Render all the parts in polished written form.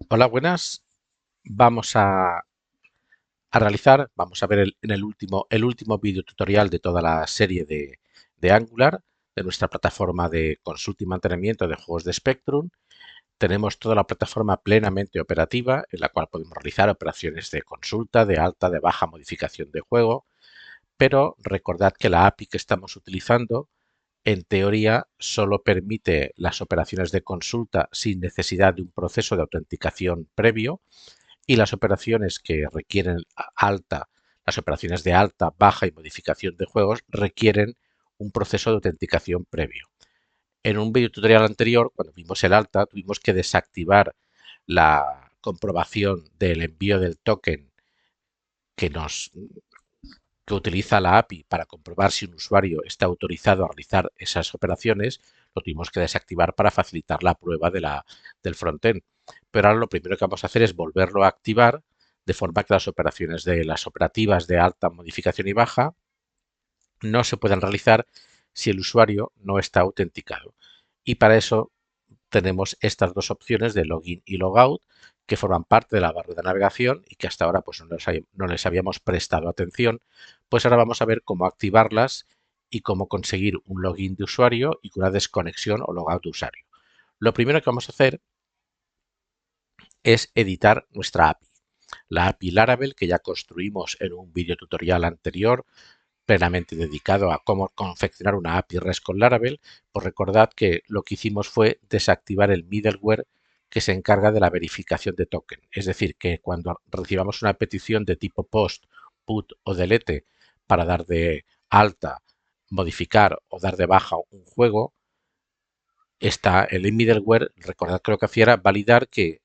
Hola, buenas. Vamos vamos a ver el último vídeo tutorial de toda la serie de Angular, de nuestra plataforma de consulta y mantenimiento de juegos de Spectrum. Tenemos toda la plataforma plenamente operativa, en la cual podemos realizar operaciones de consulta, de alta, de baja, modificación de juego, pero recordad que la API que estamos utilizando, en teoría, solo permite las operaciones de consulta sin necesidad de un proceso de autenticación previo, y las operaciones que requieren las operaciones de alta, baja y modificación de juegos requieren un proceso de autenticación previo. En un video tutorial anterior, cuando vimos el alta, tuvimos que desactivar la comprobación del envío del token que nos que utiliza la API para comprobar si un usuario está autorizado a realizar esas operaciones. Lo tuvimos que desactivar para facilitar la prueba del frontend. Pero ahora lo primero que vamos a hacer es volverlo a activar, de forma que las operativas de alta, modificación y baja no se puedan realizar si el usuario no está autenticado. Y para eso tenemos estas dos opciones de login y logout, que forman parte de la barra de navegación y que hasta ahora pues no les habíamos prestado atención. Pues ahora vamos a ver cómo activarlas y cómo conseguir un login de usuario y una desconexión o logout de usuario. Lo primero que vamos a hacer es editar nuestra API. La API Laravel, que ya construimos en un video tutorial anterior, plenamente dedicado a cómo confeccionar una API REST con Laravel, pues recordad que lo que hicimos fue desactivar el middleware que se encarga de la verificación de token. Es decir, que cuando recibamos una petición de tipo POST, PUT o DELETE para dar de alta, modificar o dar de baja un juego, está el middleware, recordad que lo que hacía era validar que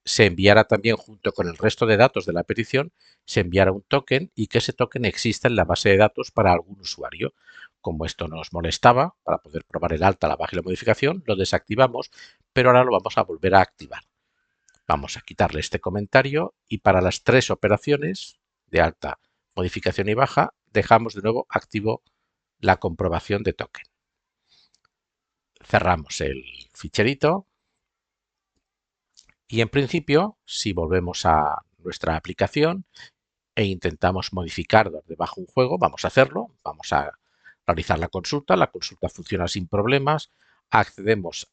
se enviara también, junto con el resto de datos de la petición, se enviara un token y que ese token exista en la base de datos para algún usuario. Como esto nos molestaba, para poder probar el alta, la baja y la modificación, lo desactivamos, pero ahora lo vamos a volver a activar. Vamos a quitarle este comentario y para las tres operaciones de alta, modificación y baja, dejamos de nuevo activo la comprobación de token. Cerramos el ficherito. Y en principio, si volvemos a nuestra aplicación e intentamos modificar debajo un juego, vamos a hacerlo, vamos a realizar la consulta funciona sin problemas, accedemos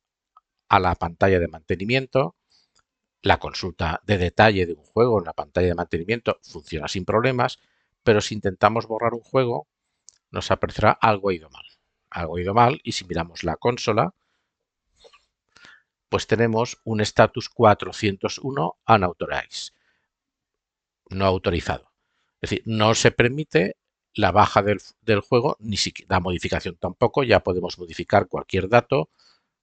a la pantalla de mantenimiento, la consulta de detalle de un juego en la pantalla de mantenimiento funciona sin problemas, pero si intentamos borrar un juego, nos aparecerá algo ha ido mal. Algo ha ido mal y si miramos la consola, pues tenemos un status 401 unauthorized, no autorizado. Es decir, no se permite la baja del juego, ni siquiera la modificación tampoco. Ya podemos modificar cualquier dato,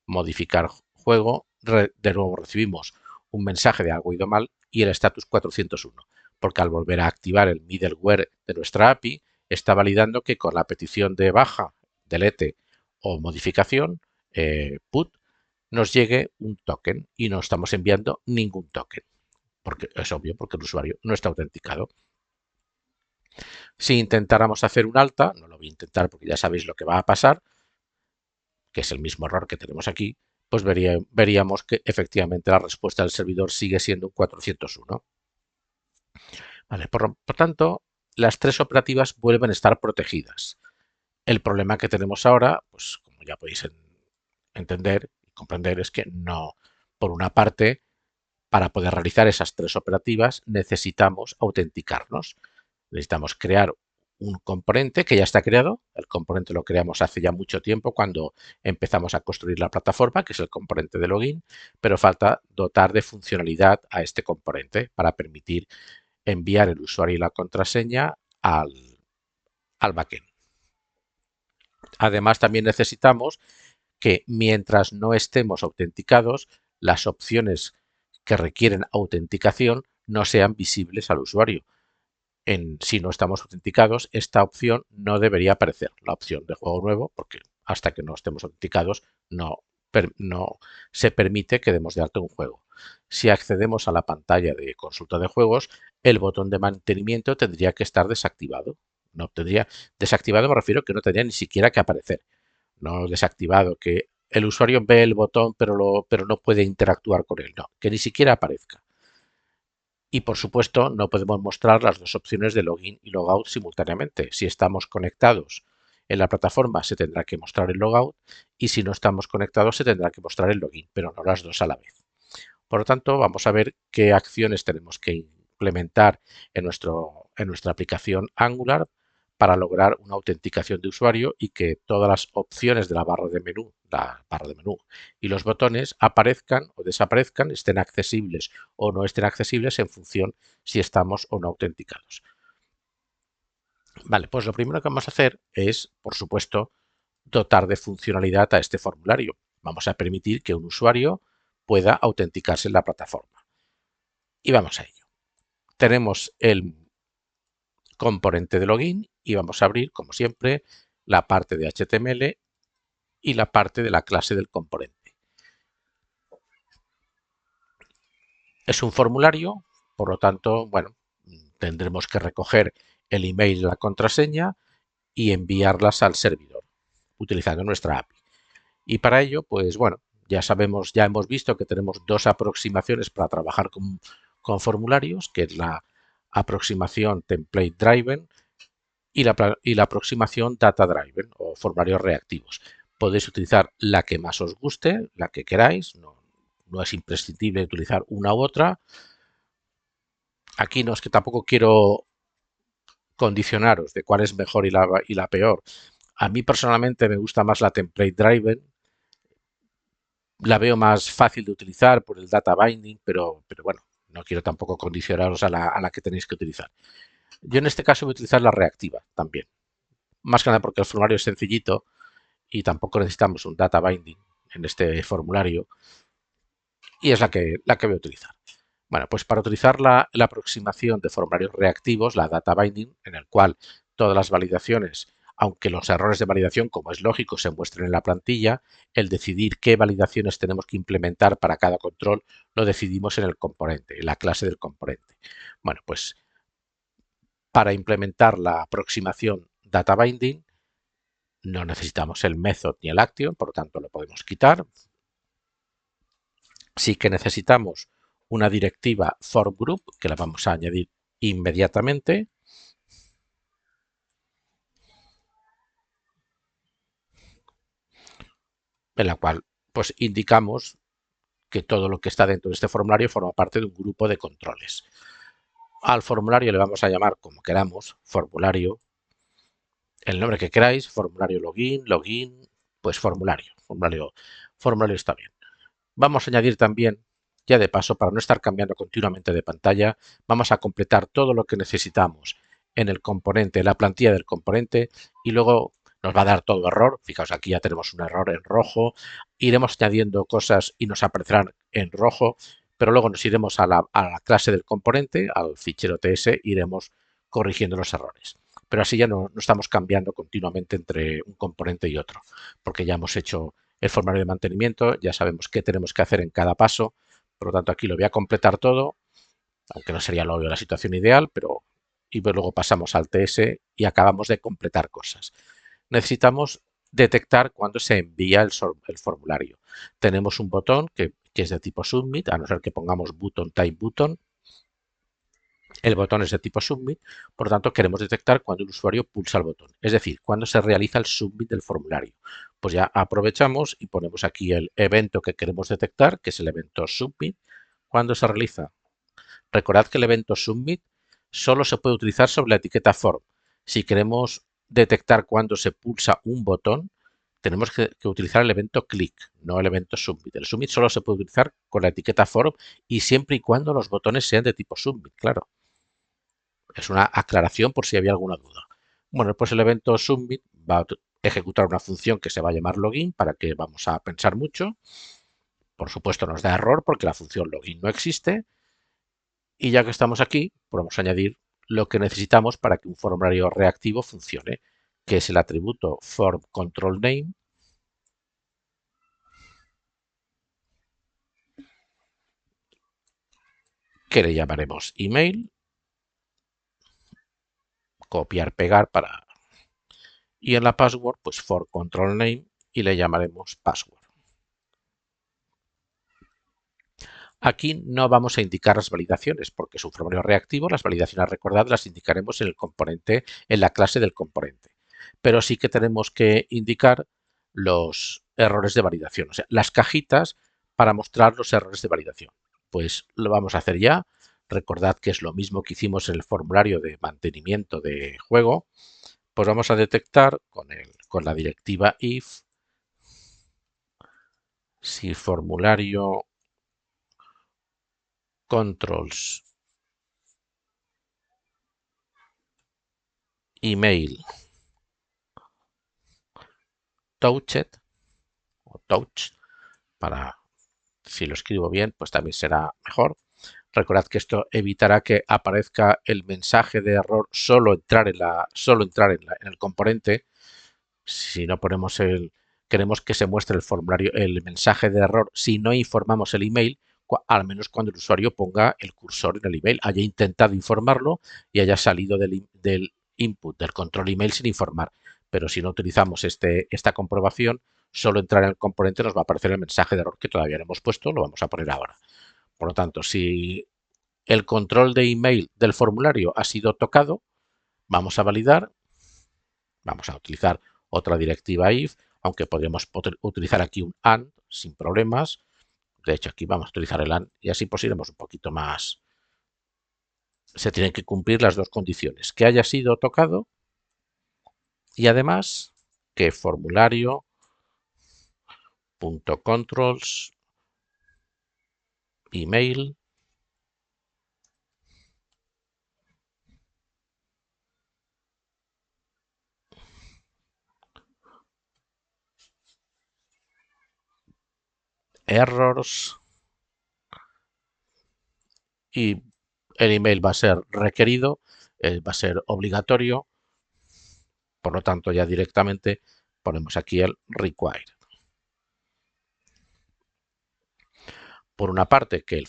modificar juego. De nuevo recibimos un mensaje de algo ido mal y el status 401, porque al volver a activar el middleware de nuestra API, está validando que con la petición de baja, delete o modificación, put, nos llegue un token y no estamos enviando ningún token, porque es obvio, porque el usuario no está autenticado. Si intentáramos hacer un alta, no lo voy a intentar porque ya sabéis lo que va a pasar, que es el mismo error que tenemos aquí, pues veríamos que efectivamente la respuesta del servidor sigue siendo un 401. Vale, por tanto, las tres operativas vuelven a estar protegidas. El problema que tenemos ahora, pues como ya podéis entender y comprender, es que no, por una parte, para poder realizar esas tres operativas necesitamos autenticarnos. Necesitamos crear un componente que ya está creado. El componente lo creamos hace ya mucho tiempo cuando empezamos a construir la plataforma, que es el componente de login, pero falta dotar de funcionalidad a este componente para permitir enviar el usuario y la contraseña al backend. Además, también necesitamos que mientras no estemos autenticados, las opciones que requieren autenticación no sean visibles al usuario. Si no estamos autenticados, esta opción no debería aparecer, la opción de juego nuevo, porque hasta que no estemos autenticados no se permite que demos de alta un juego. Si accedemos a la pantalla de consulta de juegos, el botón de mantenimiento tendría que estar desactivado. No tendría desactivado, me refiero que no tendría ni siquiera que aparecer. No desactivado, que el usuario ve el botón pero no puede interactuar con él. No, que ni siquiera aparezca. Y por supuesto, no podemos mostrar las dos opciones de login y logout simultáneamente. Si estamos conectados en la plataforma, se tendrá que mostrar el logout y si no estamos conectados, se tendrá que mostrar el login, pero no las dos a la vez. Por lo tanto, vamos a ver qué acciones tenemos que implementar en nuestra aplicación Angular para lograr una autenticación de usuario y que todas las opciones de la barra de menú y los botones aparezcan o desaparezcan, estén accesibles o no estén accesibles en función si estamos o no autenticados. Vale, pues lo primero que vamos a hacer es, por supuesto, dotar de funcionalidad a este formulario. Vamos a permitir que un usuario pueda autenticarse en la plataforma. Y vamos a ello. Tenemos el componente de login y vamos a abrir, como siempre, la parte de HTML y la parte de la clase del componente. Es un formulario, por lo tanto, bueno, tendremos que recoger el email y la contraseña y enviarlas al servidor utilizando nuestra API. Y para ello, pues bueno, ya sabemos, ya hemos visto que tenemos dos aproximaciones para trabajar con formularios, que es la aproximación template driven y la aproximación data driven o formularios reactivos. Podéis utilizar la que más os guste, la que queráis, no es imprescindible utilizar una u otra. Aquí no es que tampoco quiero condicionaros de cuál es mejor y la peor. A mí personalmente me gusta más la template driven, la veo más fácil de utilizar por el data binding, pero bueno, no quiero tampoco condicionaros a la que tenéis que utilizar. Yo en este caso voy a utilizar la reactiva también, más que nada porque el formulario es sencillito y tampoco necesitamos un data binding en este formulario y es la que voy a utilizar. Bueno, pues para utilizar la aproximación de formularios reactivos, la data binding, en el cual todas las validaciones, aunque los errores de validación, como es lógico, se muestren en la plantilla, el decidir qué validaciones tenemos que implementar para cada control lo decidimos en el componente, en la clase del componente. Bueno, pues para implementar la aproximación data binding no necesitamos el method ni el action, por lo tanto lo podemos quitar. Sí que necesitamos una directiva form group que la vamos a añadir inmediatamente, en la cual pues indicamos que todo lo que está dentro de este formulario forma parte de un grupo de controles. Al formulario le vamos a llamar como queramos, formulario, el nombre que queráis, formulario login, pues formulario está bien. Vamos a añadir también, ya de paso, para no estar cambiando continuamente de pantalla, vamos a completar todo lo que necesitamos en el componente, en la plantilla del componente y luego nos va a dar todo error. Fijaos, aquí ya tenemos un error en rojo. Iremos añadiendo cosas y nos aparecerán en rojo, pero luego nos iremos a la clase del componente, al fichero TS, iremos corrigiendo los errores. Pero así ya no estamos cambiando continuamente entre un componente y otro, porque ya hemos hecho el formulario de mantenimiento, ya sabemos qué tenemos que hacer en cada paso, por lo tanto aquí lo voy a completar todo, aunque no sería lo obvio la situación ideal, pero y luego pasamos al TS y acabamos de completar cosas. Necesitamos detectar cuando se envía el formulario. Tenemos un botón que es de tipo submit, a no ser que pongamos button type button. El botón es de tipo submit, por lo tanto queremos detectar cuando el usuario pulsa el botón, es decir, cuando se realiza el submit del formulario. Pues ya aprovechamos y ponemos aquí el evento que queremos detectar, que es el evento submit, cuando se realiza. Recordad que el evento submit solo se puede utilizar sobre la etiqueta form. Si queremos detectar cuando se pulsa un botón, tenemos que utilizar el evento click, no el evento submit. El submit solo se puede utilizar con la etiqueta form y siempre y cuando los botones sean de tipo submit, claro. Es una aclaración por si había alguna duda. Bueno, pues el evento submit va a ejecutar una función que se va a llamar login, para que vamos a pensar mucho. Por supuesto nos da error porque la función login no existe. Y ya que estamos aquí, podemos añadir lo que necesitamos para que un formulario reactivo funcione, que es el atributo form control name, que le llamaremos email, copiar, pegar para... Y en la password, pues form control name y le llamaremos password. Aquí no vamos a indicar las validaciones porque es un formulario reactivo. Las validaciones, recordad, las indicaremos en el componente, en la clase del componente. Pero sí que tenemos que indicar los errores de validación, o sea, las cajitas para mostrar los errores de validación. Pues lo vamos a hacer ya. Recordad que es lo mismo que hicimos en el formulario de mantenimiento de juego. Pues vamos a detectar con la directiva if si formulario controls email touched o touch, para si lo escribo bien, pues también será mejor. Recordad que esto evitará que aparezca el mensaje de error solo entrar en el componente. Si no ponemos queremos que se muestre el formulario, el mensaje de error si no informamos el email, al menos cuando el usuario ponga el cursor en el email, haya intentado informarlo y haya salido del input del control email sin informar. Pero si no utilizamos esta comprobación, solo entrar en el componente nos va a aparecer el mensaje de error que todavía no hemos puesto, lo vamos a poner ahora. Por lo tanto, si el control de email del formulario ha sido tocado, vamos a validar, vamos a utilizar otra directiva if, aunque podríamos utilizar aquí un AND sin problemas. De hecho, aquí vamos a utilizar el AND y así pues iremos un poquito más. Se tienen que cumplir las dos condiciones, que haya sido tocado y además que formulario.controls email errors y el email va a ser requerido, va a ser obligatorio, por lo tanto ya directamente ponemos aquí el required. Por una parte, que el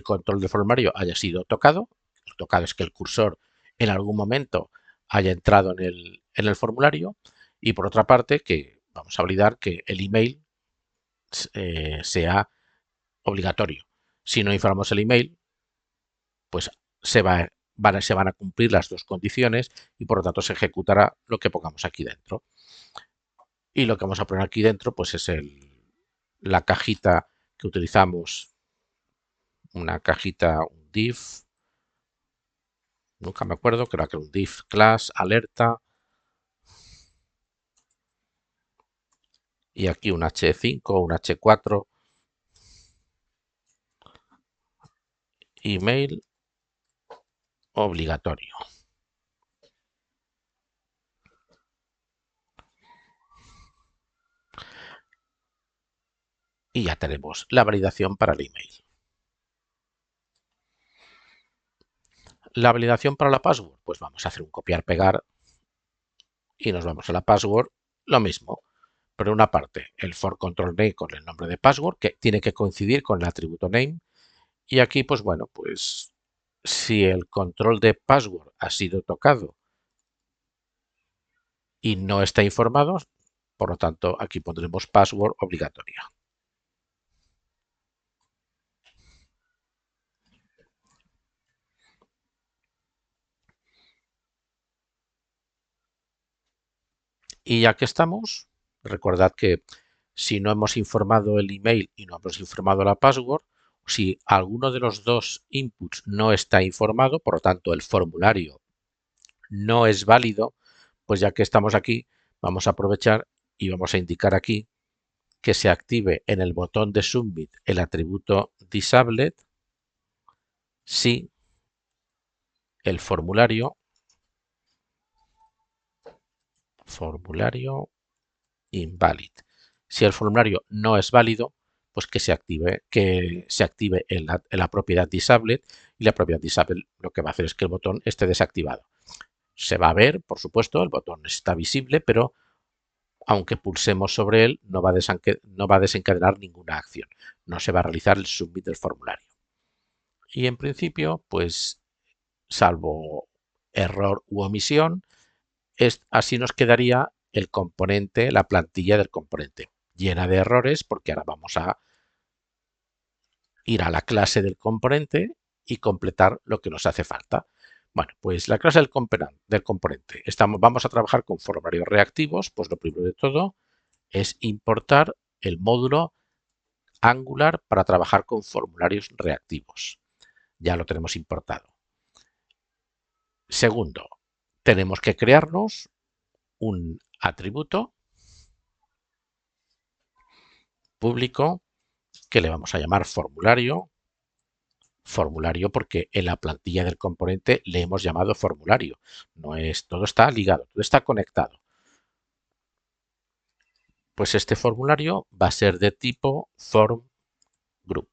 control del formulario haya sido tocado. El tocado es que el cursor en algún momento haya entrado en el formulario. Y por otra parte, que vamos a validar que el email sea obligatorio. Si no informamos el email, pues se van a cumplir las dos condiciones y por lo tanto se ejecutará lo que pongamos aquí dentro. Y lo que vamos a poner aquí dentro pues es la cajita que utilizamos, una cajita, un div, nunca me acuerdo, creo que era un div class alerta y aquí un H5 o un H4 email obligatorio. Y ya tenemos la validación para el email. La validación para la password, pues vamos a hacer un copiar-pegar y nos vamos a la password, lo mismo. Por una parte, el for control name con el nombre de password, que tiene que coincidir con el atributo name. Y aquí, pues bueno, pues si el control de password ha sido tocado y no está informado, por lo tanto, aquí pondremos password obligatoria. Y ya que estamos, recordad que si no hemos informado el email y no hemos informado la password, si alguno de los dos inputs no está informado, por lo tanto el formulario no es válido, pues ya que estamos aquí, vamos a aprovechar y vamos a indicar aquí que se active en el botón de Submit el atributo Disabled si el formulario invalid. Si el formulario no es válido, pues que se active en la propiedad Disabled y la propiedad Disabled lo que va a hacer es que el botón esté desactivado. Se va a ver, por supuesto, el botón está visible, pero aunque pulsemos sobre él, no va a desencadenar ninguna acción. No se va a realizar el submit del formulario. Y en principio, pues, salvo error u omisión, así nos quedaría el componente, la plantilla del componente, llena de errores, porque ahora vamos a ir a la clase del componente y completar lo que nos hace falta. Bueno, pues la clase del componente. Vamos a trabajar con formularios reactivos, pues lo primero de todo es importar el módulo Angular para trabajar con formularios reactivos. Ya lo tenemos importado. Segundo, tenemos que crearnos un atributo público que le vamos a llamar formulario. Formulario porque en la plantilla del componente le hemos llamado formulario. No es, todo está ligado, todo está conectado. Pues este formulario va a ser de tipo form group.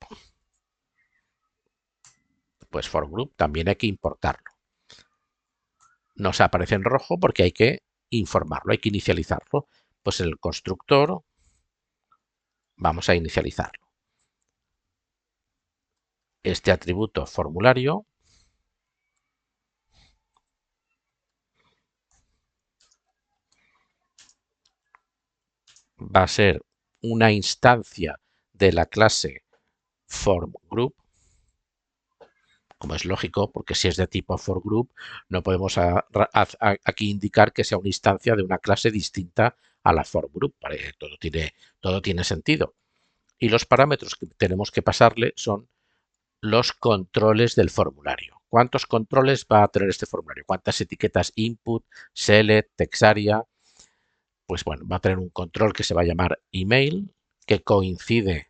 Pues form group también hay que importarlo. Nos aparece en rojo porque hay que informarlo, hay que inicializarlo. Pues en el constructor vamos a inicializarlo. Este atributo formulario va a ser una instancia de la clase formGroup, como es lógico, porque si es de tipo forGroup, no podemos aquí indicar que sea una instancia de una clase distinta a la forGroup. Todo tiene sentido. Y los parámetros que tenemos que pasarle son los controles del formulario. ¿Cuántos controles va a tener este formulario? ¿Cuántas etiquetas input, select, texaria? Pues bueno, va a tener un control que se va a llamar email, que coincide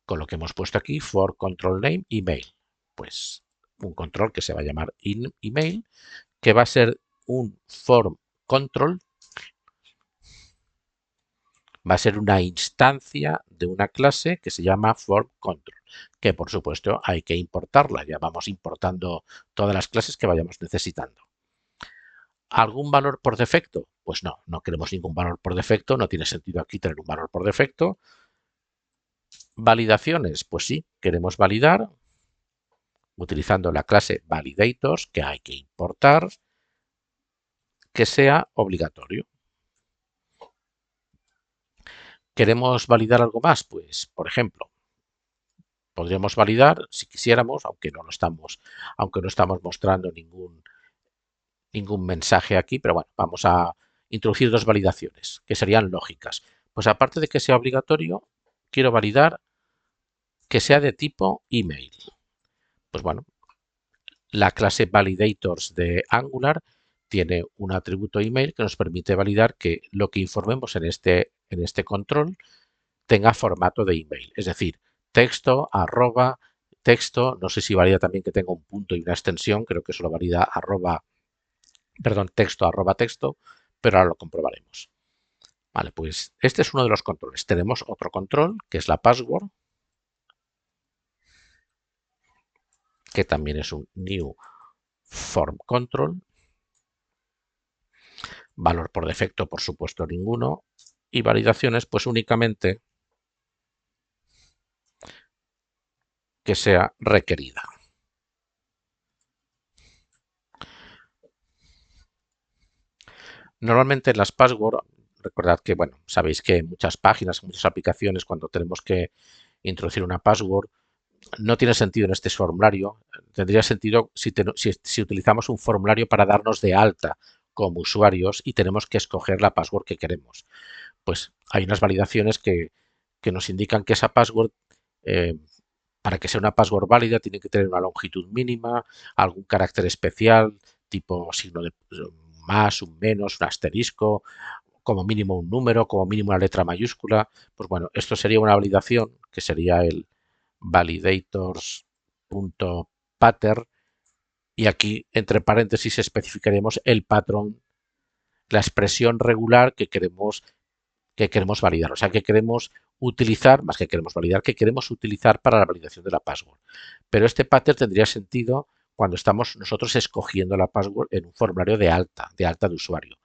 con lo que hemos puesto aquí, for control name email. Pues un control que se va a llamar email, que va a ser un form control, va a ser una instancia de una clase que se llama form control, que por supuesto hay que importarla. Ya vamos importando todas las clases que vayamos necesitando. ¿Algún valor por defecto? Pues no, no queremos ningún valor por defecto, no tiene sentido aquí tener un valor por defecto. ¿Validaciones? Pues sí, queremos validar utilizando la clase validators que hay que importar, que sea obligatorio. ¿Queremos validar algo más? Pues, por ejemplo, podríamos validar, si quisiéramos, aunque no estamos mostrando ningún mensaje aquí, pero bueno, vamos a introducir dos validaciones que serían lógicas. Pues aparte de que sea obligatorio, quiero validar que sea de tipo email. Pues bueno, la clase validators de Angular tiene un atributo email que nos permite validar que lo que informemos en este control tenga formato de email, es decir, texto, arroba, texto, no sé si valida también que tenga un punto y una extensión, creo que solo valida texto, arroba texto, pero ahora lo comprobaremos. Vale, pues este es uno de los controles. Tenemos otro control, que es la password, que también es un new form control. Valor por defecto, por supuesto, ninguno. Y validaciones, pues únicamente que sea requerida. Normalmente en las password, recordad que, bueno, sabéis que en muchas páginas, en muchas aplicaciones, cuando tenemos que introducir una password, no tiene sentido en este formulario. Tendría sentido si utilizamos un formulario para darnos de alta como usuarios y tenemos que escoger la password que queremos. Pues hay unas validaciones que nos indican que esa password, eh, para que sea una password válida, tiene que tener una longitud mínima, algún carácter especial, tipo signo de más, un menos, un asterisco, como mínimo un número, como mínimo una letra mayúscula. Pues bueno, esto sería una validación que sería el validators.pattern y aquí entre paréntesis especificaremos el patrón, la expresión regular que queremos validar, o sea, que queremos utilizar, más que queremos validar, que queremos utilizar para la validación de la password. Pero este pattern tendría sentido cuando estamos nosotros escogiendo la password en un formulario de alta de usuario.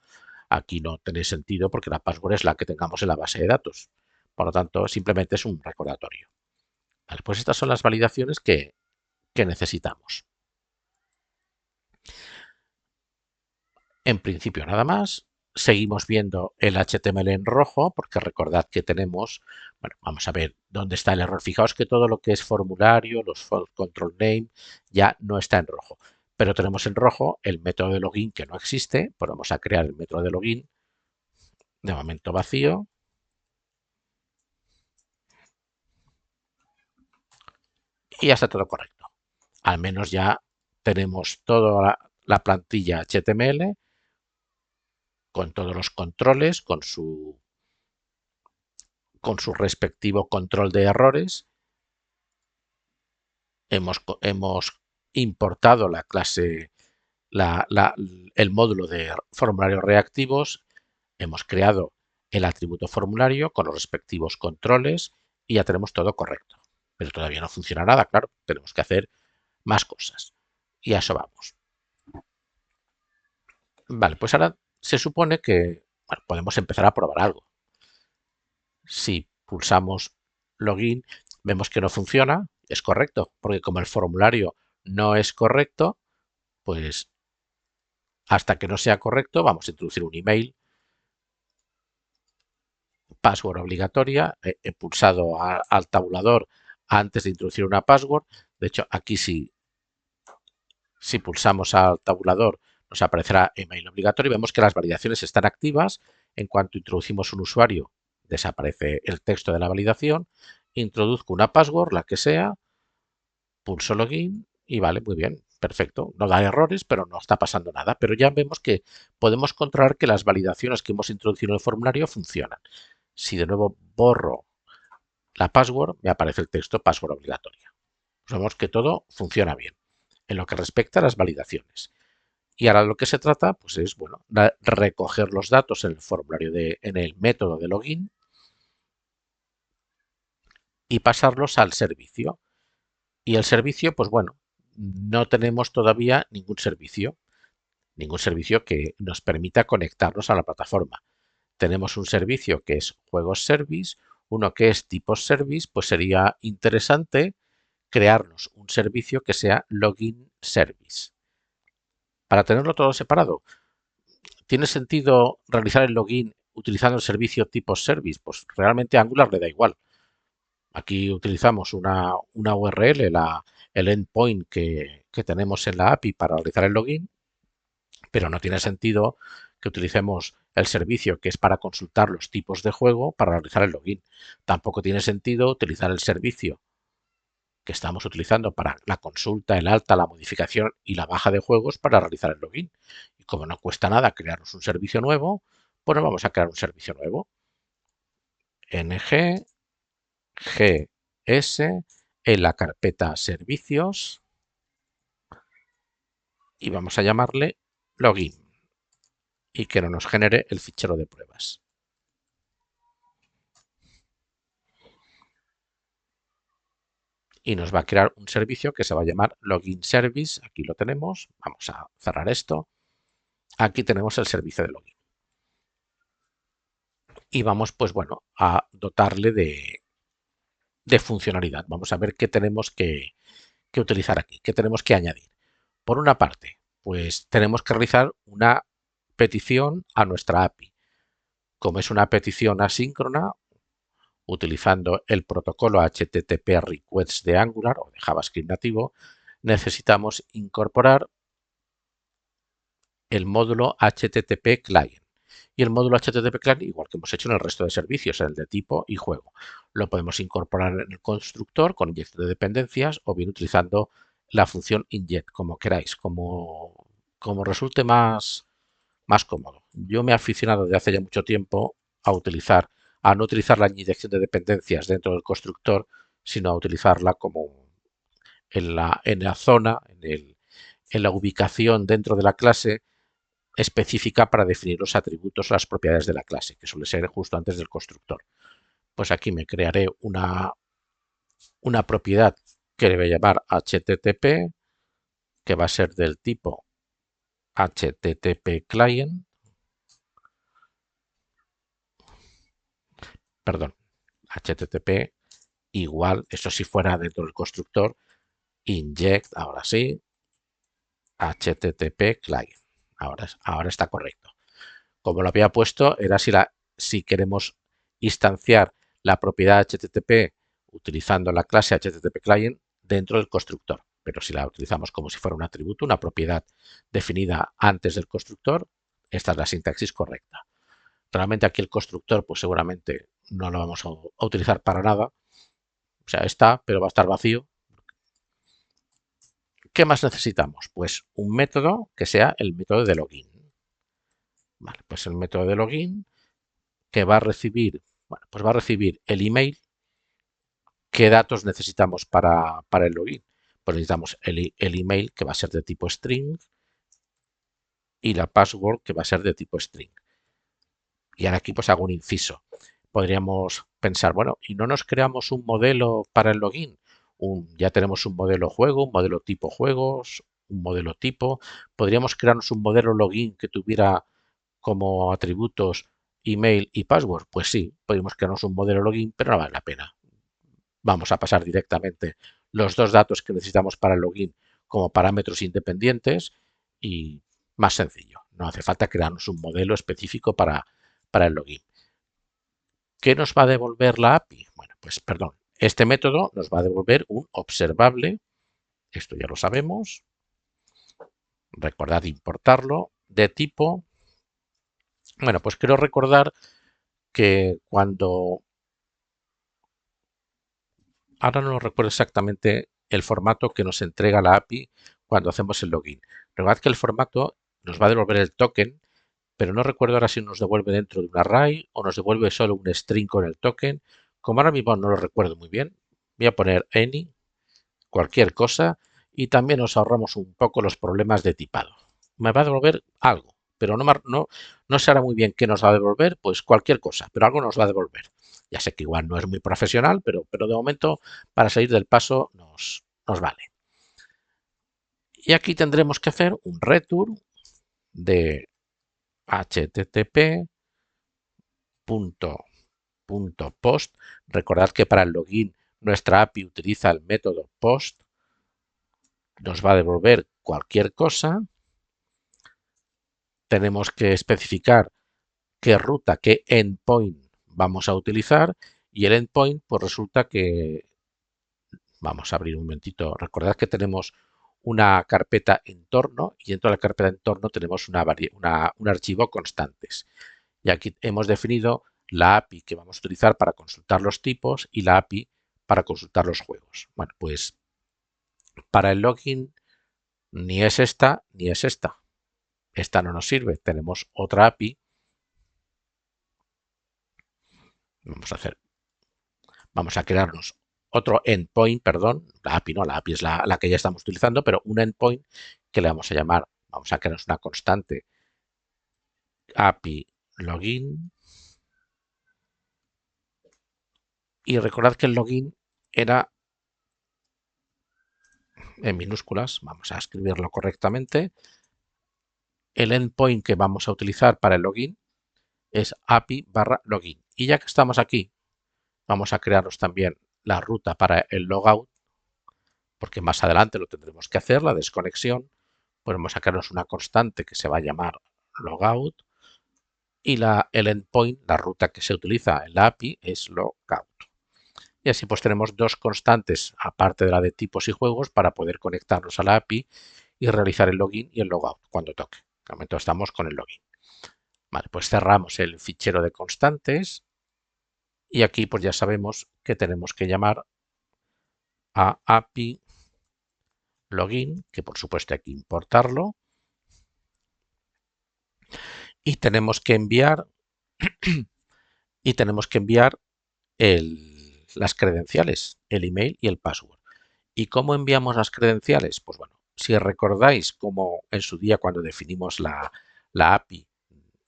Aquí no tiene sentido porque la password es la que tengamos en la base de datos. Por lo tanto, simplemente es un recordatorio. Vale, pues estas son las validaciones que necesitamos. En principio nada más. seguimos viendo el HTML en rojo, porque recordad que tenemos, bueno, vamos a ver dónde está el error. Fijaos que todo lo que es formulario, los control name, ya no está en rojo. Pero tenemos en rojo el método de login que no existe, pues vamos a crear el método de login, de momento vacío. Y ya está todo correcto. Al menos ya tenemos toda la plantilla HTML con todos los controles, con su respectivo control de errores. Hemos importado la clase, el módulo de formularios reactivos, hemos creado el atributo formulario con los respectivos controles y ya tenemos todo correcto. Pero todavía no funciona nada, claro, tenemos que hacer más cosas. Y a eso vamos. Vale, pues ahora se supone que bueno, podemos empezar a probar algo. Si pulsamos login, vemos que no funciona, es correcto, porque como el formulario no es correcto, pues hasta que no sea correcto vamos a introducir un email, password obligatoria, he pulsado al tabulador antes de introducir una password. De hecho, aquí si pulsamos al tabulador nos aparecerá email obligatorio y vemos que las validaciones están activas. En cuanto introducimos un usuario, desaparece el texto de la validación. Introduzco una password, la que sea, pulso login y vale, muy bien, perfecto. No da errores, pero no está pasando nada. Pero ya vemos que podemos controlar que las validaciones que hemos introducido en el formulario funcionan. Si de nuevo borro la password, me aparece el texto password obligatoria. Pues vemos que todo funciona bien en lo que respecta a las validaciones. Y ahora lo que se trata pues es bueno, recoger los datos en el formulario en el método de login y pasarlos al servicio. Y el servicio, pues bueno, no tenemos todavía ningún servicio que nos permita conectarnos a la plataforma. Tenemos un servicio que es Juegos Service, uno que es Tipos Service, pues sería interesante crearnos un servicio que sea Login Service. Para tenerlo todo separado, ¿tiene sentido realizar el login utilizando el servicio Tipos Service? Pues realmente a Angular le da igual. Aquí utilizamos una URL, el endpoint que tenemos en la API para realizar el login, pero no tiene sentido que utilicemos el servicio que es para consultar los tipos de juego para realizar el login. Tampoco tiene sentido utilizar el servicio que estamos utilizando para la consulta, el alta, la modificación y la baja de juegos para realizar el login. Y como no cuesta nada crearnos un servicio nuevo, pues nos vamos a crear un servicio nuevo. ng gs en la carpeta servicios y vamos a llamarle login y que no nos genere el fichero de pruebas. Y nos va a crear un servicio que se va a llamar login service. Aquí lo tenemos. Vamos a cerrar esto. Aquí tenemos el servicio de login. Y vamos, pues bueno, a dotarle de funcionalidad. Vamos a ver qué tenemos que utilizar aquí, qué tenemos que añadir. Por una parte, pues tenemos que realizar una petición a nuestra API. Como es una petición asíncrona, utilizando el protocolo HTTP Request de Angular o de JavaScript nativo, necesitamos incorporar el módulo HTTP Client. Y el módulo HTTP Client, igual que hemos hecho en el resto de servicios, el de tipo y juego. Lo podemos incorporar en el constructor con inyección de dependencias o bien utilizando la función inject, como queráis, como resulte más cómodo. Yo me he aficionado desde hace ya mucho tiempo a no utilizar la inyección de dependencias dentro del constructor, sino a utilizarla como en la zona, en la ubicación dentro de la clase específica para definir los atributos o las propiedades de la clase, que suele ser justo antes del constructor. Pues aquí me crearé una propiedad que le voy a llamar HTTP, que va a ser del tipo HTTP Client, perdón, HTTP igual, eso si fuera dentro del constructor, inject, ahora sí, HTTP client. Ahora está correcto. como lo había puesto, era si queremos instanciar la propiedad HTTP utilizando la clase HTTP Client dentro del constructor. Pero si la utilizamos como si fuera un atributo, una propiedad definida antes del constructor, esta es la sintaxis correcta. Realmente aquí el constructor, pues seguramente no lo vamos a utilizar para nada. O sea, está, pero va a estar vacío. ¿Qué más necesitamos? Pues un método que sea el método de login. Vale, pues el método de login que va a recibir, bueno, pues va a recibir el email. ¿Qué datos necesitamos para el login? Pues necesitamos el email que va a ser de tipo string y la password que va a ser de tipo string. Y ahora aquí pues hago un inciso. Podríamos pensar, bueno, ¿y no nos creamos un modelo para el login? Ya tenemos un modelo juego, un modelo tipo juegos, un modelo tipo. Podríamos crearnos un modelo login que tuviera como atributos email y password. Pues sí, podríamos crearnos un modelo login, pero no vale la pena. Vamos a pasar directamente los dos datos que necesitamos para el login como parámetros independientes y más sencillo. No hace falta crearnos un modelo específico para el login. ¿Qué nos va a devolver la API? Bueno, pues perdón, este método nos va a devolver un observable, esto ya lo sabemos, recordad importarlo, de tipo, bueno, pues quiero recordar que ahora no recuerdo exactamente el formato que nos entrega la API cuando hacemos el login. Recordad que el formato nos va a devolver el token, pero no recuerdo ahora si nos devuelve dentro de un array o nos devuelve solo un string con el token. Como ahora mismo no lo recuerdo muy bien, voy a poner any, cualquier cosa, y también nos ahorramos un poco los problemas de tipado. Me va a devolver algo, pero no sé ahora muy bien qué nos va a devolver, pues cualquier cosa, pero algo nos va a devolver. Ya sé que igual no es muy profesional, pero de momento para salir del paso nos vale. Y aquí tendremos que hacer un return de http://post. Recordad que para el login nuestra API utiliza el método post. Nos va a devolver cualquier cosa. Tenemos que especificar qué ruta, qué endpoint vamos a utilizar y el endpoint pues resulta que vamos a abrir un momentito. Recordad que tenemos una carpeta entorno y dentro de la carpeta entorno tenemos un archivo constantes. Y aquí hemos definido la API que vamos a utilizar para consultar los tipos y la API para consultar los juegos. Bueno, pues para el login ni es esta ni es esta. Esta no nos sirve. Tenemos otra API. Vamos a crearnos otro endpoint, perdón, la API no, la API es la que ya estamos utilizando, pero un endpoint que le vamos a llamar, vamos a crearnos una constante API login. Y recordad que el login era en minúsculas, vamos a escribirlo correctamente. El endpoint que vamos a utilizar para el login es API/login. Y ya que estamos aquí, vamos a crearnos también la ruta para el logout, porque más adelante lo tendremos que hacer, la desconexión. Pues vamos a crearnos una constante que se va a llamar logout y el endpoint, la ruta que se utiliza en la API es logout. Y así pues tenemos dos constantes aparte de la de tipos y juegos para poder conectarnos a la API y realizar el login y el logout cuando toque. De momento estamos con el login. Vale, pues cerramos el fichero de constantes y aquí pues ya sabemos que tenemos que llamar a API login, que por supuesto hay que importarlo, y tenemos que enviar las credenciales, el email y el password. ¿Y cómo enviamos las credenciales? Pues bueno, si recordáis cómo en su día cuando definimos la API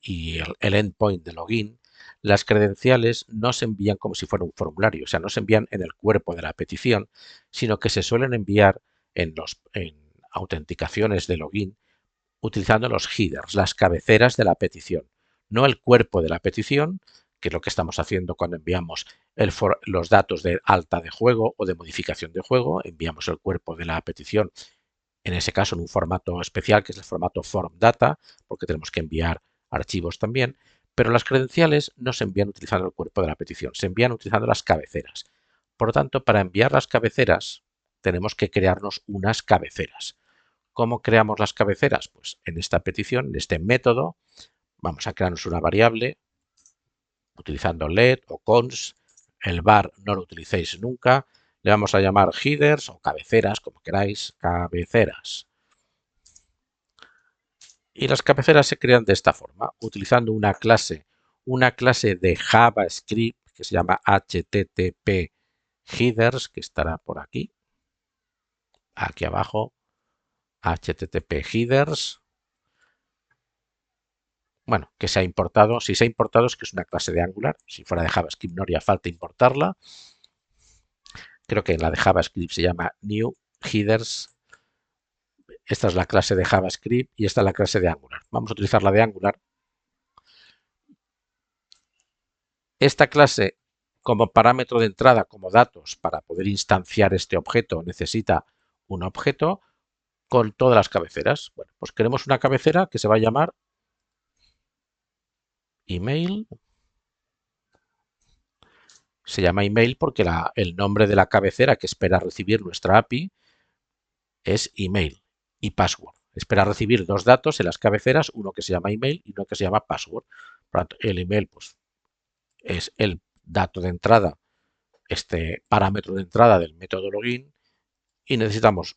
y el endpoint de login, las credenciales no se envían como si fuera un formulario, o sea, no se envían en el cuerpo de la petición, sino que se suelen enviar en autenticaciones de login utilizando los headers, las cabeceras de la petición, no el cuerpo de la petición, que es lo que estamos haciendo cuando enviamos los datos de alta de juego o de modificación de juego, enviamos el cuerpo de la petición, en ese caso en un formato especial que es el formato form data, porque tenemos que enviar archivos también, pero las credenciales no se envían utilizando el cuerpo de la petición, se envían utilizando las cabeceras. Por lo tanto, para enviar las cabeceras tenemos que crearnos unas cabeceras. ¿Cómo creamos las cabeceras? Pues en esta petición, en este método, vamos a crearnos una variable utilizando let o cons. El var no lo utilicéis nunca. Le vamos a llamar headers o cabeceras, como queráis, cabeceras. Y las cabeceras se crean de esta forma, utilizando una clase de JavaScript que se llama HTTP headers, que estará por aquí abajo, HTTP headers. Bueno, que se ha importado. Si se ha importado es que es una clase de Angular. Si fuera de JavaScript no haría falta importarla. Creo que en la de JavaScript se llama new headers. Esta es la clase de JavaScript y esta es la clase de Angular. Vamos a utilizar la de Angular. Esta clase, como parámetro de entrada, como datos, para poder instanciar este objeto, necesita un objeto con todas las cabeceras. Bueno, pues queremos una cabecera que se va a llamar email. Se llama email porque el nombre de la cabecera que espera recibir nuestra API es email y password. Espera recibir dos datos en las cabeceras, uno que se llama email y uno que se llama password. Por lo tanto, el email pues, es el dato de entrada, este parámetro de entrada del método login, y necesitamos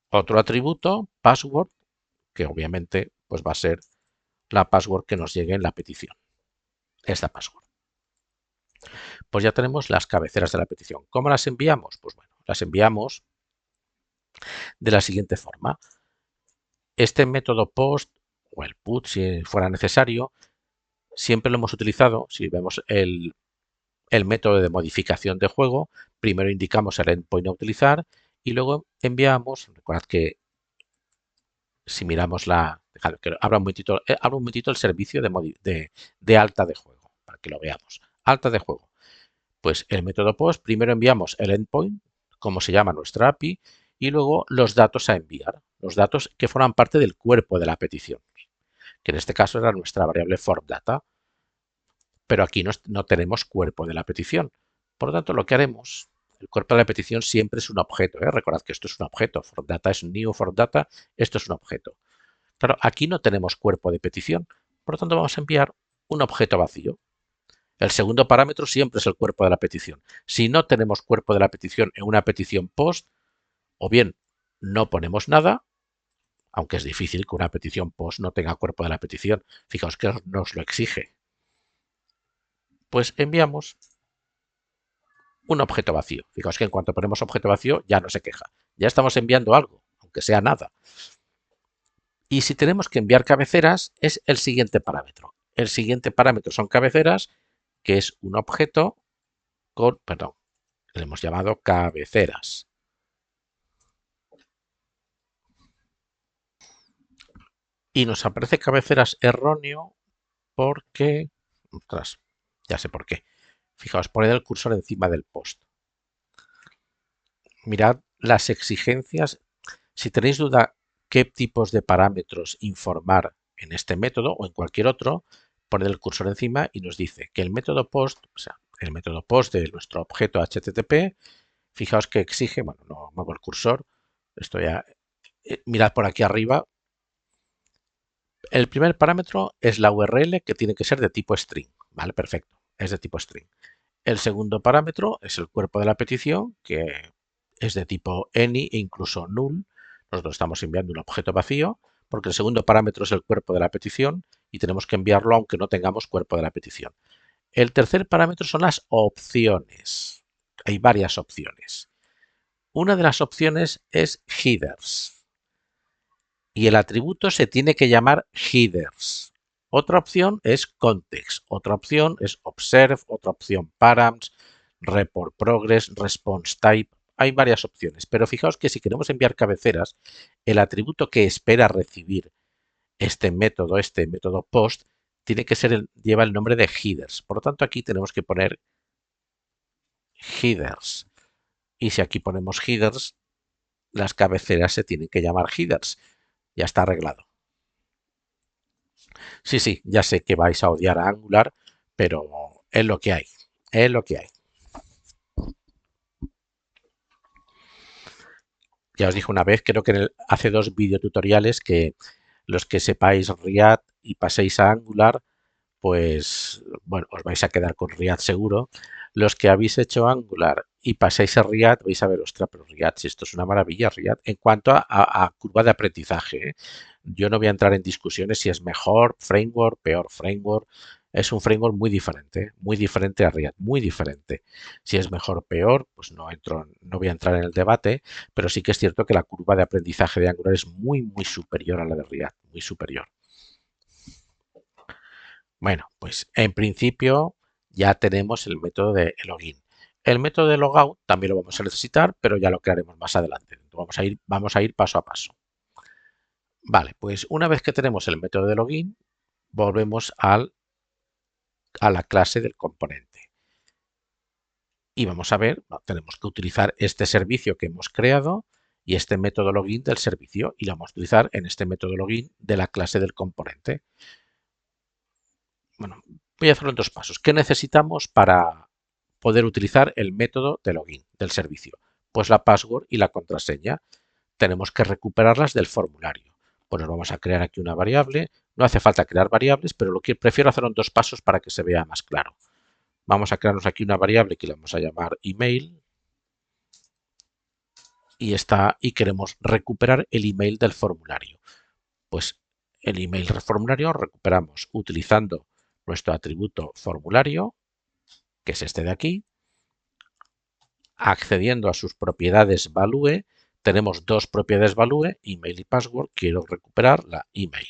otro atributo, password, que obviamente pues, va a ser la password que nos llegue en la petición. Esta password. Pues ya tenemos las cabeceras de la petición. ¿Cómo las enviamos? Pues bueno, las enviamos de la siguiente forma. Este método post o el put, si fuera necesario, siempre lo hemos utilizado. Si vemos el método de modificación de juego, primero indicamos el endpoint a utilizar y luego enviamos. Recordad que si miramos dejad que abra un momentito el servicio de alta de juego para que lo veamos. Alta de juego. Pues el método post, primero enviamos el endpoint, como se llama nuestra API, y luego los datos a enviar, los datos que forman parte del cuerpo de la petición, que en este caso era nuestra variable forMData, pero aquí no tenemos cuerpo de la petición. Por lo tanto, lo que haremos, el cuerpo de la petición siempre es un objeto. Recordad que esto es un objeto, forMData es new forMData, esto es un objeto. Claro, aquí no tenemos cuerpo de petición, por lo tanto vamos a enviar un objeto vacío. El segundo parámetro siempre es el cuerpo de la petición. Si no tenemos cuerpo de la petición en una petición post, o bien no ponemos nada, aunque es difícil que una petición post no tenga cuerpo de la petición. Fijaos que nos lo exige. Pues enviamos un objeto vacío. Fijaos que en cuanto ponemos objeto vacío ya no se queja. Ya estamos enviando algo, aunque sea nada. Y si tenemos que enviar cabeceras, es el siguiente parámetro. El siguiente parámetro son cabeceras, que es un objeto con, perdón, le hemos llamado cabeceras. Y nos aparece cabeceras erróneo porque, ostras, ya sé por qué. Fijaos, poned el cursor encima del post. Mirad las exigencias. Si tenéis duda qué tipos de parámetros informar en este método o en cualquier otro, poned el cursor encima y nos dice que el método post, o sea, el método post de nuestro objeto HTTP, fijaos que exige, bueno, no muevo el cursor, esto ya, mirad por aquí arriba. El primer parámetro es la URL, que tiene que ser de tipo string, ¿vale? Perfecto, es de tipo string. El segundo parámetro es el cuerpo de la petición, que es de tipo any e incluso null. Nosotros estamos enviando un objeto vacío porque el segundo parámetro es el cuerpo de la petición y tenemos que enviarlo aunque no tengamos cuerpo de la petición. El tercer parámetro son las opciones. Hay varias opciones. Una de las opciones es headers y el atributo se tiene que llamar headers. Otra opción es context, otra opción es observe, otra opción params, report progress, response type. Hay varias opciones, pero fijaos que si queremos enviar cabeceras, el atributo que espera recibir este método post, tiene que ser lleva el nombre de headers. Por lo tanto, aquí tenemos que poner headers. Y si aquí ponemos headers, las cabeceras se tienen que llamar headers. Ya está arreglado. Sí, sí, ya sé que vais a odiar a Angular, pero es lo que hay. Es lo que hay. Ya os dije una vez, creo que hace dos videotutoriales que los que sepáis React y paséis a Angular, pues bueno, os vais a quedar con React seguro. Los que habéis hecho Angular y pasáis a React, vais a ver, ostras, pero React, si esto es una maravilla, React, en cuanto a curva de aprendizaje, ¿eh? Yo no voy a entrar en discusiones si es mejor framework, peor framework. Es un framework muy diferente a React, muy diferente. Si es mejor o peor, pues no voy a entrar en el debate, pero sí que es cierto que la curva de aprendizaje de Angular es muy superior a la de React, muy superior. Bueno, pues en principio ya tenemos el método de login. El método de logout también lo vamos a necesitar, pero ya lo crearemos más adelante. Vamos a ir paso a paso. Vale, pues una vez que tenemos el método de login, volvemos a la clase del componente. Y vamos a ver, tenemos que utilizar este servicio que hemos creado y este método login del servicio y lo vamos a utilizar en este método login de la clase del componente. Bueno, voy a hacerlo en dos pasos. ¿Qué necesitamos para poder utilizar el método de login del servicio? Pues la password y la contraseña. Tenemos que recuperarlas del formulario. Pues nos vamos a crear aquí una variable. No hace falta crear variables, pero lo que prefiero hacerlo en dos pasos para que se vea más claro. Vamos a crearnos aquí una variable que le vamos a llamar email y queremos recuperar el email del formulario. Pues el email del formulario recuperamos utilizando nuestro atributo formulario, que es este de aquí, accediendo a sus propiedades value. Tenemos dos propiedades value, email y password. Quiero recuperar la email.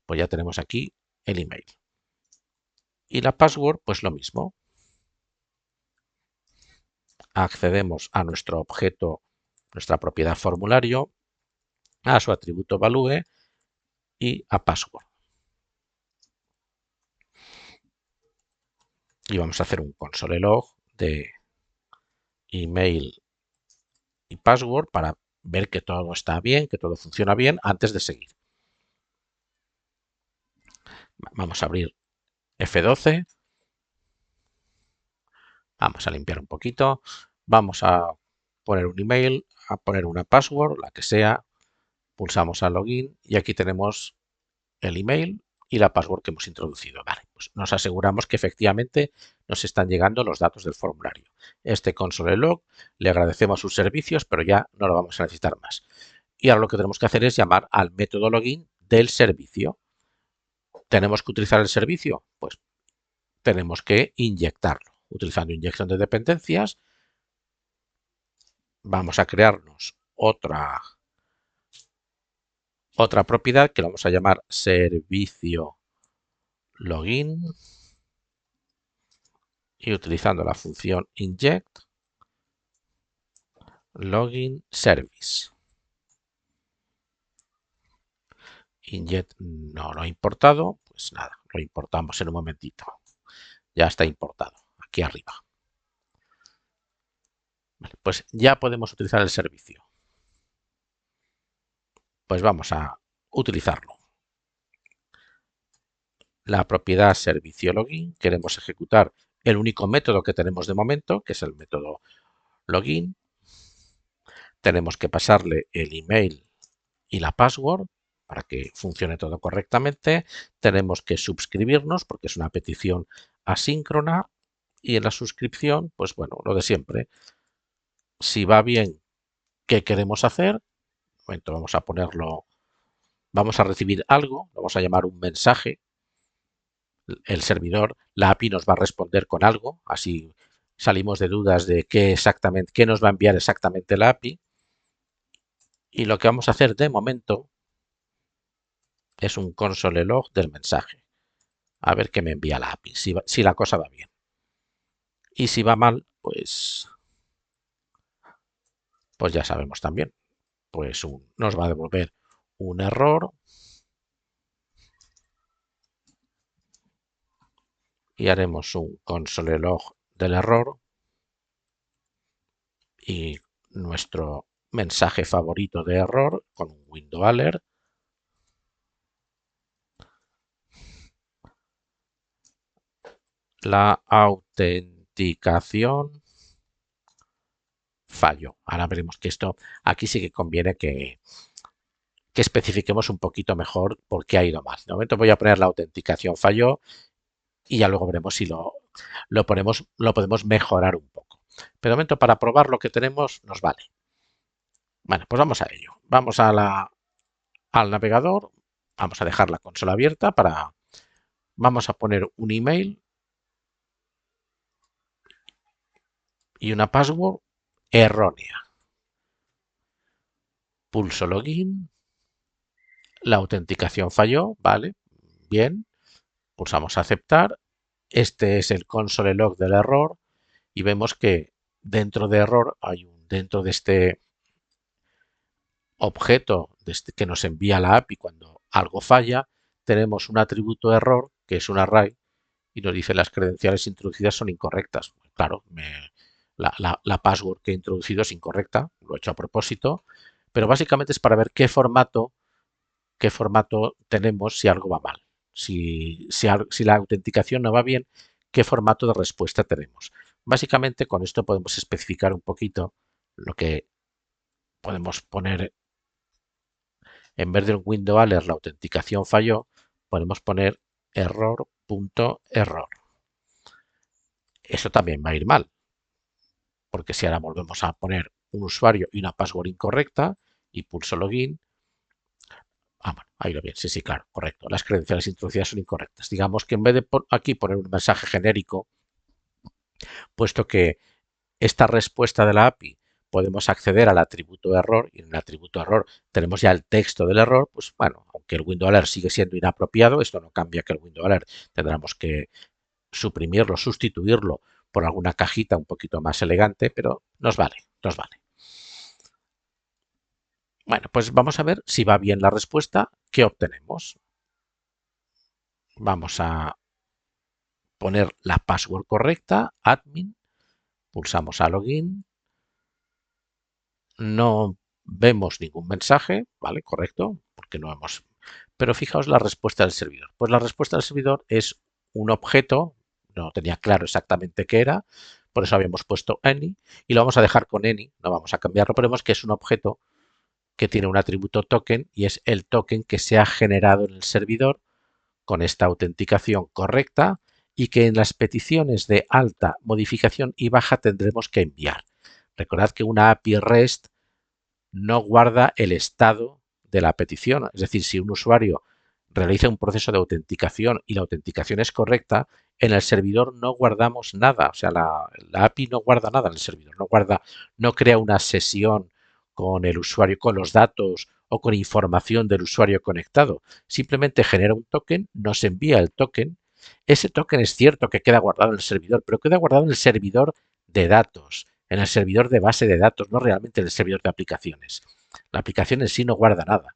Pues ya tenemos aquí el email. Y la password, pues lo mismo. Accedemos a nuestro objeto, nuestra propiedad formulario, a su atributo value y a password. Y vamos a hacer un console log de email y password para ver que todo está bien, que todo funciona bien antes de seguir. Vamos a abrir F12. Vamos a limpiar un poquito. Vamos a poner un email, a poner una password, la que sea. Pulsamos a login y aquí tenemos el email y la password que hemos introducido. Vale, pues nos aseguramos que efectivamente nos están llegando los datos del formulario. Este console log, le agradecemos sus servicios, pero ya no lo vamos a necesitar más. Y ahora lo que tenemos que hacer es llamar al método login del servicio. ¿Tenemos que utilizar el servicio? Pues tenemos que inyectarlo. Utilizando inyección de dependencias, vamos a crearnos otra propiedad que la vamos a llamar servicio login y utilizando la función inject login service. Inject no lo ha importado, pues nada, lo importamos en un momentito. Ya está importado, aquí arriba. Vale, pues ya podemos utilizar el servicio. Pues vamos a utilizarlo. La propiedad servicio login, queremos ejecutar el único método que tenemos de momento, que es el método login. Tenemos que pasarle el email y la password para que funcione todo correctamente. Tenemos que suscribirnos porque es una petición asíncrona y en la suscripción, pues bueno, lo de siempre. Si va bien, ¿qué queremos hacer? Momento, vamos a ponerlo, vamos a recibir algo, vamos a llamar un mensaje. El servidor, la API nos va a responder con algo, así salimos de dudas de qué nos va a enviar exactamente la API. Y lo que vamos a hacer de momento es un console log del mensaje. A ver qué me envía la API, si la cosa va bien. Y si va mal, pues ya sabemos también. Pues nos va a devolver un error y haremos un console log del error y nuestro mensaje favorito de error con un window alert. la autenticación falló. Ahora veremos que esto, aquí sí que conviene que especifiquemos un poquito mejor por qué ha ido mal. De momento voy a poner la autenticación falló y ya luego veremos si lo podemos mejorar un poco. Pero de momento para probar lo que tenemos nos vale. Bueno, pues vamos a ello. Vamos al navegador, vamos a dejar la consola abierta vamos a poner un email y una password errónea. Pulso login, la autenticación falló, vale, bien, pulsamos aceptar. Este es el console log del error y vemos que dentro de error dentro de este objeto que nos envía la API cuando algo falla, tenemos un atributo error que es un array y nos dice las credenciales introducidas son incorrectas. Claro, la password que he introducido es incorrecta, lo he hecho a propósito, pero básicamente es para ver qué formato tenemos si algo va mal. Si la autenticación no va bien, qué formato de respuesta tenemos. Básicamente con esto podemos especificar un poquito lo que podemos poner. En vez de un window alert, la autenticación falló, podemos poner error.error. Eso también va a ir mal, porque si ahora volvemos a poner un usuario y una password incorrecta y pulso login, bueno, ahí lo bien, sí, claro, correcto. Las credenciales introducidas son incorrectas. Digamos que en vez de aquí poner un mensaje genérico, puesto que esta respuesta de la API podemos acceder al atributo error y en el atributo error tenemos ya el texto del error, pues bueno, aunque el window alert sigue siendo inapropiado, esto no cambia que el window alert tendremos que suprimirlo, sustituirlo por alguna cajita un poquito más elegante, pero nos vale, nos vale. Bueno, pues vamos a ver si va bien la respuesta, ¿qué obtenemos? Vamos a poner la password correcta, admin, pulsamos a login, no vemos ningún mensaje, ¿vale? Correcto, porque no hemos... Pero fijaos la respuesta del servidor. Pues la respuesta del servidor es un objeto, no tenía claro exactamente qué era, por eso habíamos puesto any y lo vamos a dejar con any, no vamos a cambiarlo, pero vemos que es un objeto que tiene un atributo token y es el token que se ha generado en el servidor con esta autenticación correcta y que en las peticiones de alta, modificación y baja tendremos que enviar. Recordad que una API REST no guarda el estado de la petición. Es decir, si un usuario realiza un proceso de autenticación y la autenticación es correcta, en el servidor no guardamos nada. O sea, la API no guarda nada en el servidor. No crea una sesión con el usuario, con los datos o con información del usuario conectado. Simplemente genera un token, nos envía el token. Ese token es cierto que queda guardado en el servidor, pero queda guardado en el servidor de datos, en el servidor de base de datos, no realmente en el servidor de aplicaciones. La aplicación en sí no guarda nada.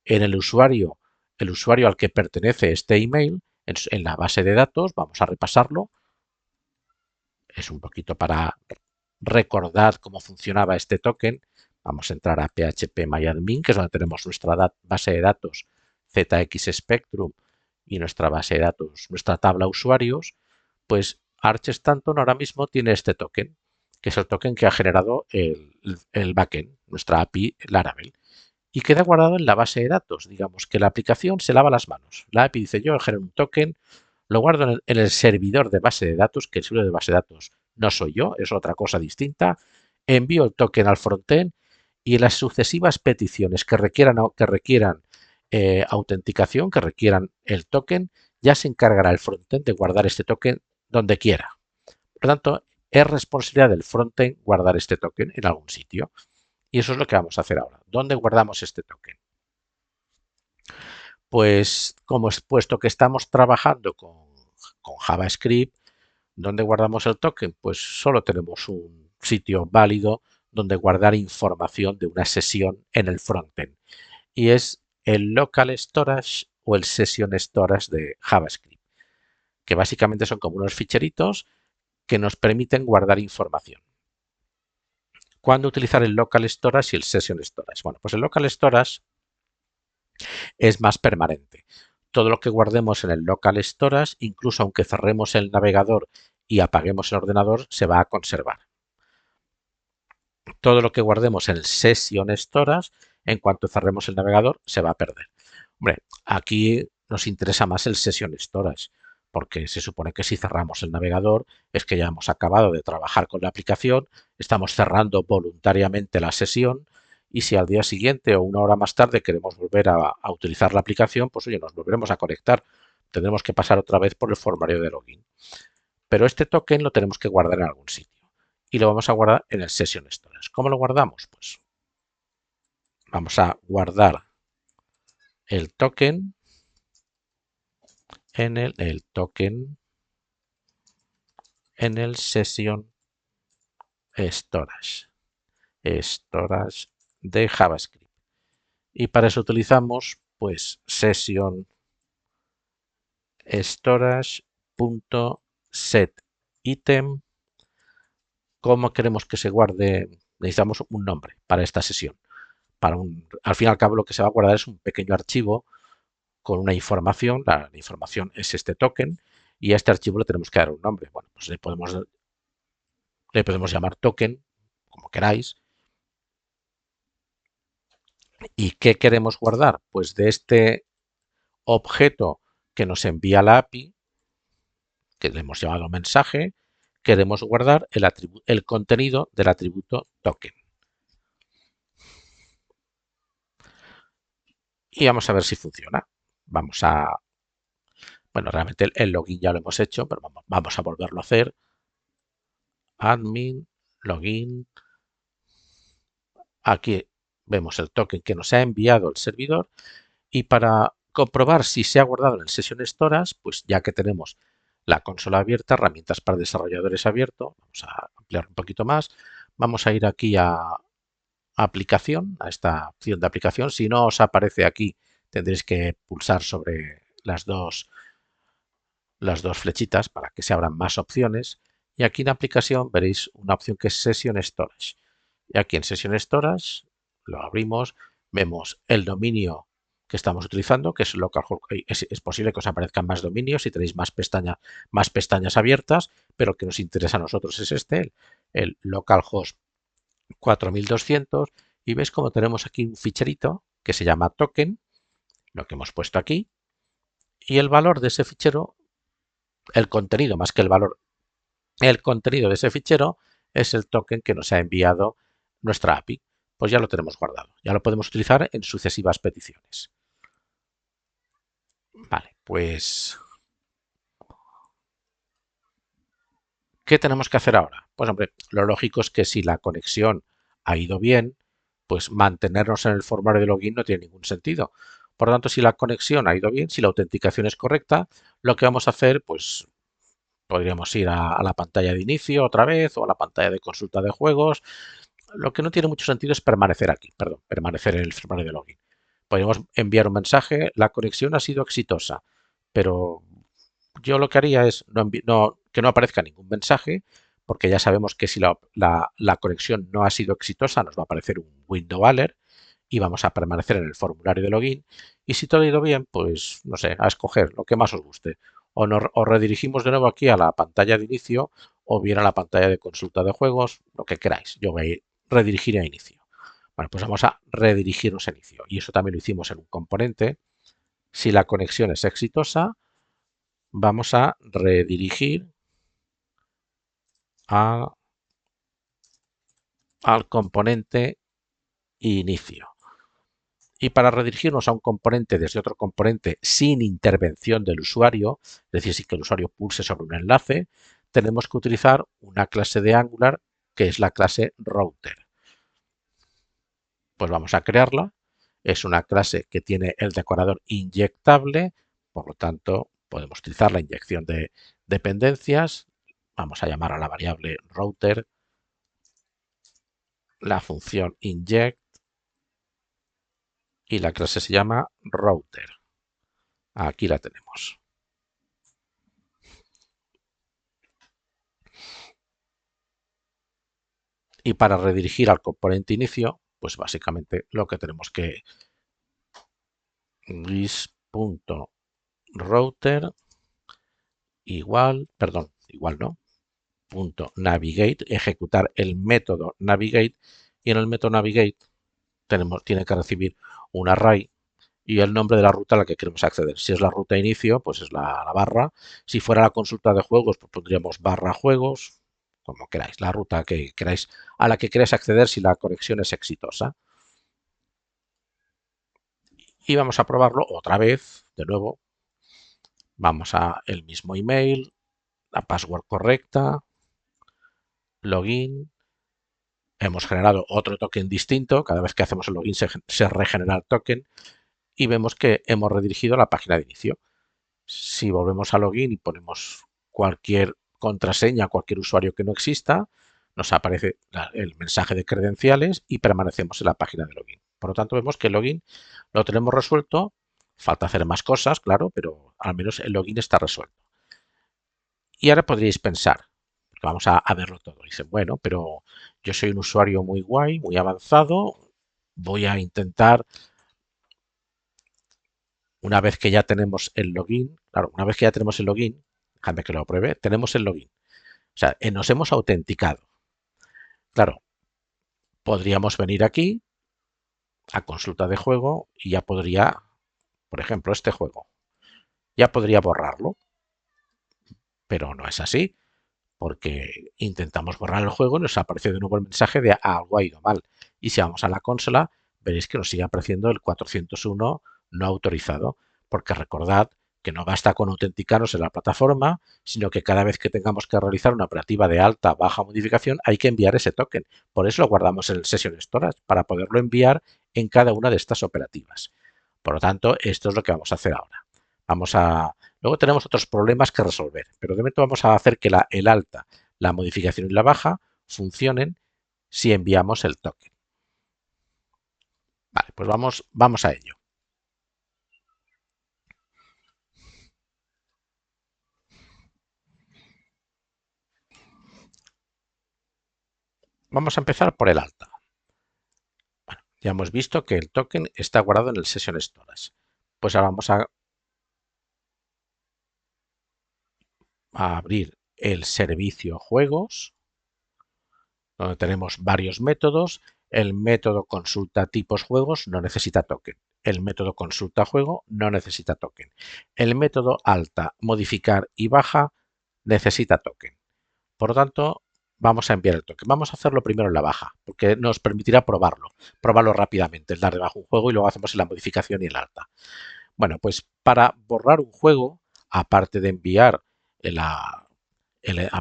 En el usuario al que pertenece este email, en la base de datos, vamos a repasarlo. Es un poquito para recordar cómo funcionaba este token. Vamos a entrar a phpMyAdmin, que es donde tenemos nuestra base de datos ZX Spectrum y nuestra base de datos, nuestra tabla usuarios. Pues Arch Stanton ahora mismo tiene este token, que es el token que ha generado el backend, nuestra API Laravel, y queda guardado en la base de datos. Digamos que la aplicación se lava las manos. La API dice yo genero un token, lo guardo en el servidor de base de datos, que el servidor de base de datos no soy yo, es otra cosa distinta. Envío el token al frontend y las sucesivas peticiones que requieran autenticación, que requieran el token, ya se encargará el frontend de guardar este token donde quiera. Por lo tanto, es responsabilidad del frontend guardar este token en algún sitio. Y eso es lo que vamos a hacer ahora. ¿Dónde guardamos este token? Pues como es puesto que estamos trabajando con JavaScript, ¿dónde guardamos el token? Pues solo tenemos un sitio válido donde guardar información de una sesión en el frontend. Y es el local storage o el session storage de JavaScript, que básicamente son como unos ficheritos que nos permiten guardar información. ¿Cuándo utilizar el local storage y el session storage? Bueno, pues el local storage es más permanente. todo lo que guardemos en el local storage, incluso aunque cerremos el navegador y apaguemos el ordenador, se va a conservar. Todo lo que guardemos en el session storage, en cuanto cerremos el navegador, se va a perder. Hombre, aquí nos interesa más el session storage, porque se supone que si cerramos el navegador es que ya hemos acabado de trabajar con la aplicación, estamos cerrando voluntariamente la sesión y si al día siguiente o una hora más tarde queremos volver a utilizar la aplicación, pues oye, nos volveremos a conectar. Tendremos que pasar otra vez por el formulario de login. Pero este token lo tenemos que guardar en algún sitio y lo vamos a guardar en el Session Storage. ¿Cómo lo guardamos? Pues vamos a guardar el token en el token en el Session Storage, Storage de JavaScript. Y para eso utilizamos pues Session Storage.setItem. ¿Cómo queremos que se guarde? Necesitamos un nombre para esta sesión. Al fin y al cabo lo que se va a guardar es un pequeño archivo con una información. La información es este token y a este archivo le tenemos que dar un nombre. Bueno, pues le podemos llamar token, como queráis. ¿Y qué queremos guardar? Pues de este objeto que nos envía la API, que le hemos llamado mensaje, queremos guardar el contenido del atributo token. Y vamos a ver si funciona. Bueno, realmente el login ya lo hemos hecho, pero vamos a volverlo a hacer. Admin, login. Aquí vemos el token que nos ha enviado el servidor y para comprobar si se ha guardado en el Session Storage, pues ya que tenemos la consola abierta, herramientas para desarrolladores abierto, vamos a ampliar un poquito más, vamos a ir aquí a aplicación, a esta opción de aplicación. Si no os aparece aquí, tendréis que pulsar sobre las dos flechitas para que se abran más opciones. Y aquí en aplicación veréis una opción que es Session Storage. Y aquí en Session Storage lo abrimos, vemos el dominio que estamos utilizando, que es localhost. Es posible que os aparezcan más dominios si tenéis más pestañas abiertas, pero el que nos interesa a nosotros es este, el localhost 4200. Y veis como tenemos aquí un ficherito que se llama token, lo que hemos puesto aquí, y el valor de ese fichero, el contenido más que el valor, el contenido de ese fichero es el token que nos ha enviado nuestra API. Pues ya lo tenemos guardado, ya lo podemos utilizar en sucesivas peticiones. Vale, pues ¿qué tenemos que hacer ahora? Pues hombre, lo lógico es que si la conexión ha ido bien, pues mantenernos en el formulario de login no tiene ningún sentido. Por lo tanto, si la conexión ha ido bien, si la autenticación es correcta, lo que vamos a hacer, pues podríamos ir a la pantalla de inicio otra vez o a la pantalla de consulta de juegos. Lo que no tiene mucho sentido es permanecer aquí, perdón, permanecer en el formulario de login. Podríamos enviar un mensaje, la conexión ha sido exitosa, pero yo lo que haría es que no aparezca ningún mensaje, porque ya sabemos que si la conexión no ha sido exitosa, nos va a aparecer un window alert y vamos a permanecer en el formulario de login. Y si todo ha ido bien, pues no sé, a escoger lo que más os guste. O redirigimos de nuevo aquí a la pantalla de inicio o bien a la pantalla de consulta de juegos, lo que queráis. Yo voy a redirigir a inicio. Bueno, pues vamos a redirigirnos a inicio. Y eso también lo hicimos en un componente. Si la conexión es exitosa, vamos a redirigir al componente inicio. Y para redirigirnos a un componente desde otro componente sin intervención del usuario, es decir, sin que el usuario pulse sobre un enlace, tenemos que utilizar una clase de Angular que es la clase router. Pues vamos a crearla. Es una clase que tiene el decorador inyectable, por lo tanto podemos utilizar la inyección de dependencias. Vamos a llamar a la variable router la función inject y la clase se llama router. Aquí la tenemos. Y para redirigir al componente inicio, pues básicamente lo que tenemos que router igual, perdón, igual no, punto navigate, ejecutar el método navigate, y en el método navigate tiene que recibir un array y el nombre de la ruta a la que queremos acceder. Si es la ruta inicio, pues es la barra. Si fuera la consulta de juegos, pues pondríamos barra juegos, como queráis, la ruta que queráis, a la que queráis acceder si la conexión es exitosa. Y vamos a probarlo otra vez, de nuevo. Vamos a el mismo email, la password correcta, login. Hemos generado otro token distinto. Cada vez que hacemos el login se regenera el token y vemos que hemos redirigido a la página de inicio. Si volvemos a login y ponemos cualquier contraseña, cualquier usuario que no exista, nos aparece el mensaje de credenciales y permanecemos en la página de login. Por lo tanto, vemos que el login lo tenemos resuelto. Falta hacer más cosas, claro, pero al menos el login está resuelto. Y ahora podríais pensar, porque vamos a verlo todo. Dicen, bueno, pero yo soy un usuario muy guay, muy avanzado, voy a intentar, una vez que ya tenemos el login, claro, una vez que ya tenemos el login, déjame que lo pruebe, tenemos el login. O sea, nos hemos autenticado. Claro, podríamos venir aquí a consulta de juego y ya podría, por ejemplo, este juego, ya podría borrarlo, pero no es así, porque intentamos borrar el juego y nos aparece de nuevo el mensaje de algo ha ido mal. Y si vamos a la consola, veréis que nos sigue apareciendo el 401 no autorizado, porque recordad que no basta con autenticarnos en la plataforma, sino que cada vez que tengamos que realizar una operativa de alta, baja modificación, hay que enviar ese token. Por eso lo guardamos en el Session Storage, para poderlo enviar en cada una de estas operativas. Por lo tanto, esto es lo que vamos a hacer ahora. Luego tenemos otros problemas que resolver, pero de momento vamos a hacer que el alta, la modificación y la baja funcionen si enviamos el token. Vale, pues vamos a ello. Vamos a empezar por el alta. Bueno, ya hemos visto que el token está guardado en el Session Storage. Pues ahora vamos a abrir el servicio juegos, donde tenemos varios métodos. El método consulta tipos juegos no necesita token. El método consulta juego no necesita token. El método alta, modificar y baja necesita token. Por lo tanto, vamos a enviar el token. Vamos a hacerlo primero en la baja, porque nos permitirá probarlo rápidamente, el dar de baja un juego y luego hacemos la modificación y el alta. Bueno, pues para borrar un juego, aparte de enviar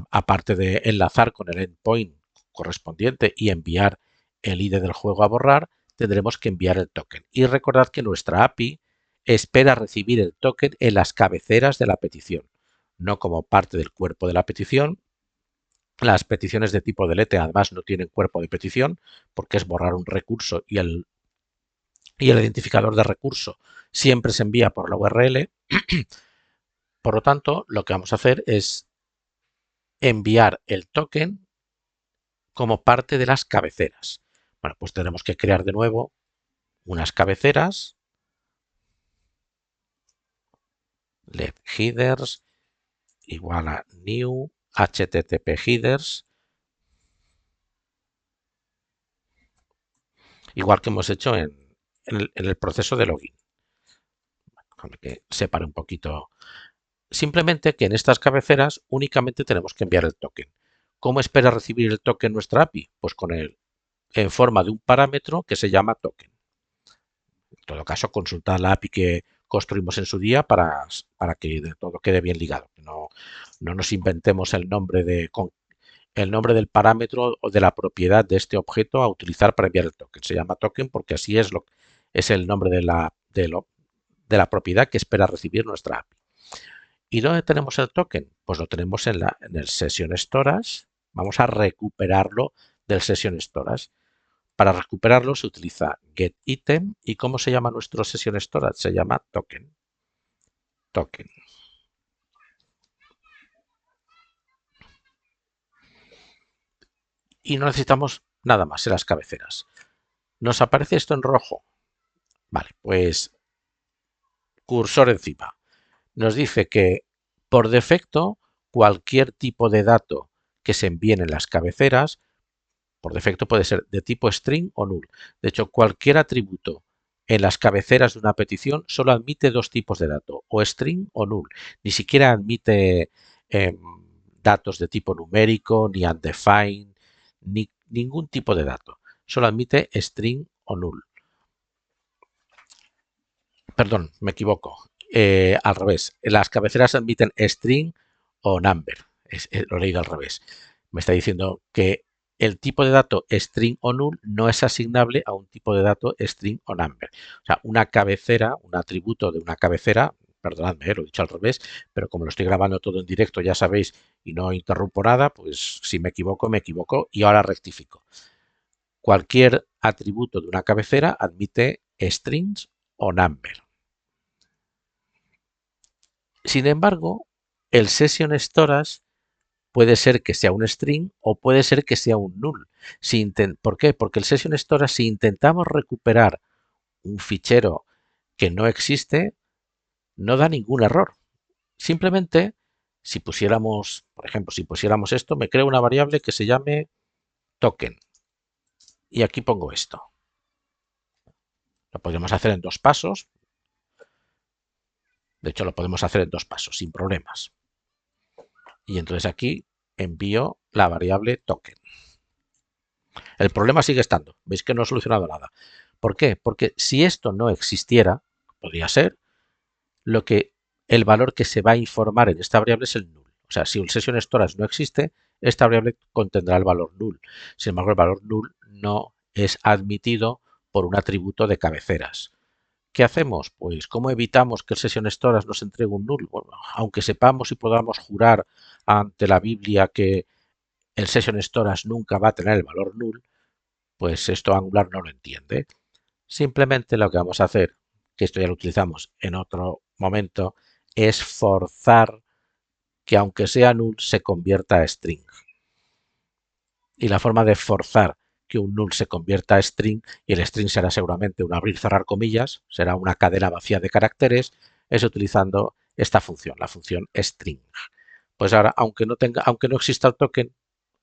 aparte de enlazar con el endpoint correspondiente y enviar el ID del juego a borrar, tendremos que enviar el token. Y recordad que nuestra API espera recibir el token en las cabeceras de la petición, no como parte del cuerpo de la petición. Las peticiones de tipo delete además no tienen cuerpo de petición porque es borrar un recurso y el identificador de recurso siempre se envía por la URL. Por lo tanto, lo que vamos a hacer es enviar el token como parte de las cabeceras. Bueno, pues tenemos que crear de nuevo unas cabeceras, let headers igual a new http headers, igual que hemos hecho en el proceso de login. Déjame que separe un poquito. Simplemente que en estas cabeceras únicamente tenemos que enviar el token. ¿Cómo espera recibir el token nuestra API? Pues en forma de un parámetro que se llama token. En todo caso, consultad la API que construimos en su día para que todo quede bien ligado. No nos inventemos el nombre del parámetro o de la propiedad de este objeto a utilizar para enviar el token. Se llama token porque así es el nombre de la propiedad que espera recibir nuestra API. ¿Y dónde tenemos el token? Pues lo tenemos en el Session Storage. Vamos a recuperarlo del Session Storage. Para recuperarlo se utiliza getItem. ¿Y cómo se llama nuestro Session Storage? Se llama token. Token. Y no necesitamos nada más en las cabeceras. ¿Nos aparece esto en rojo? Vale, pues cursor encima. nos dice que por defecto cualquier tipo de dato que se envíen en las cabeceras, por defecto puede ser de tipo string o null. De hecho, cualquier atributo en las cabeceras de una petición solo admite dos tipos de dato, o string o null. Ni siquiera admite datos de tipo numérico, ni undefined, ni ningún tipo de dato. Solo admite string o null. Perdón, me equivoco. Al revés. Las cabeceras admiten string o number. Lo he leído al revés. Me está diciendo que el tipo de dato string o null no es asignable a un tipo de dato string o number. O sea, una cabecera, un atributo de una cabecera, perdonadme, lo he dicho al revés, pero como lo estoy grabando todo en directo, ya sabéis, y no interrumpo nada, pues si me equivoco y ahora rectifico. Cualquier atributo de una cabecera admite strings o number. Sin embargo, el session storage puede ser que sea un string o puede ser que sea un null. ¿Por qué? Porque el session storage, si intentamos recuperar un fichero que no existe, no da ningún error. Simplemente, si pusiéramos, por ejemplo, si pusiéramos esto, me creo una variable que se llame token. Y aquí pongo esto. Lo podemos hacer en dos pasos. De hecho, lo podemos hacer en dos pasos, sin problemas. Y entonces aquí envío la variable token. El problema sigue estando. Veis que no he solucionado nada. ¿Por qué? Porque si esto no existiera, podría ser, el valor que se va a informar en esta variable es el null. O sea, si el session storage no existe, esta variable contendrá el valor null. Sin embargo, el valor null no es admitido por un atributo de cabeceras. ¿Qué hacemos? Pues, ¿cómo evitamos que el session storage nos entregue un null? Bueno, aunque sepamos y podamos jurar ante la Biblia que el session storage nunca va a tener el valor null, pues esto Angular no lo entiende. Simplemente lo que vamos a hacer, que esto ya lo utilizamos en otro momento, es forzar que aunque sea null se convierta a string. Y la forma de forzar que un null se convierta a string, y el string será seguramente un abrir cerrar comillas, será una cadena vacía de caracteres, es utilizando esta función, la función string. Pues ahora, aunque no exista el token,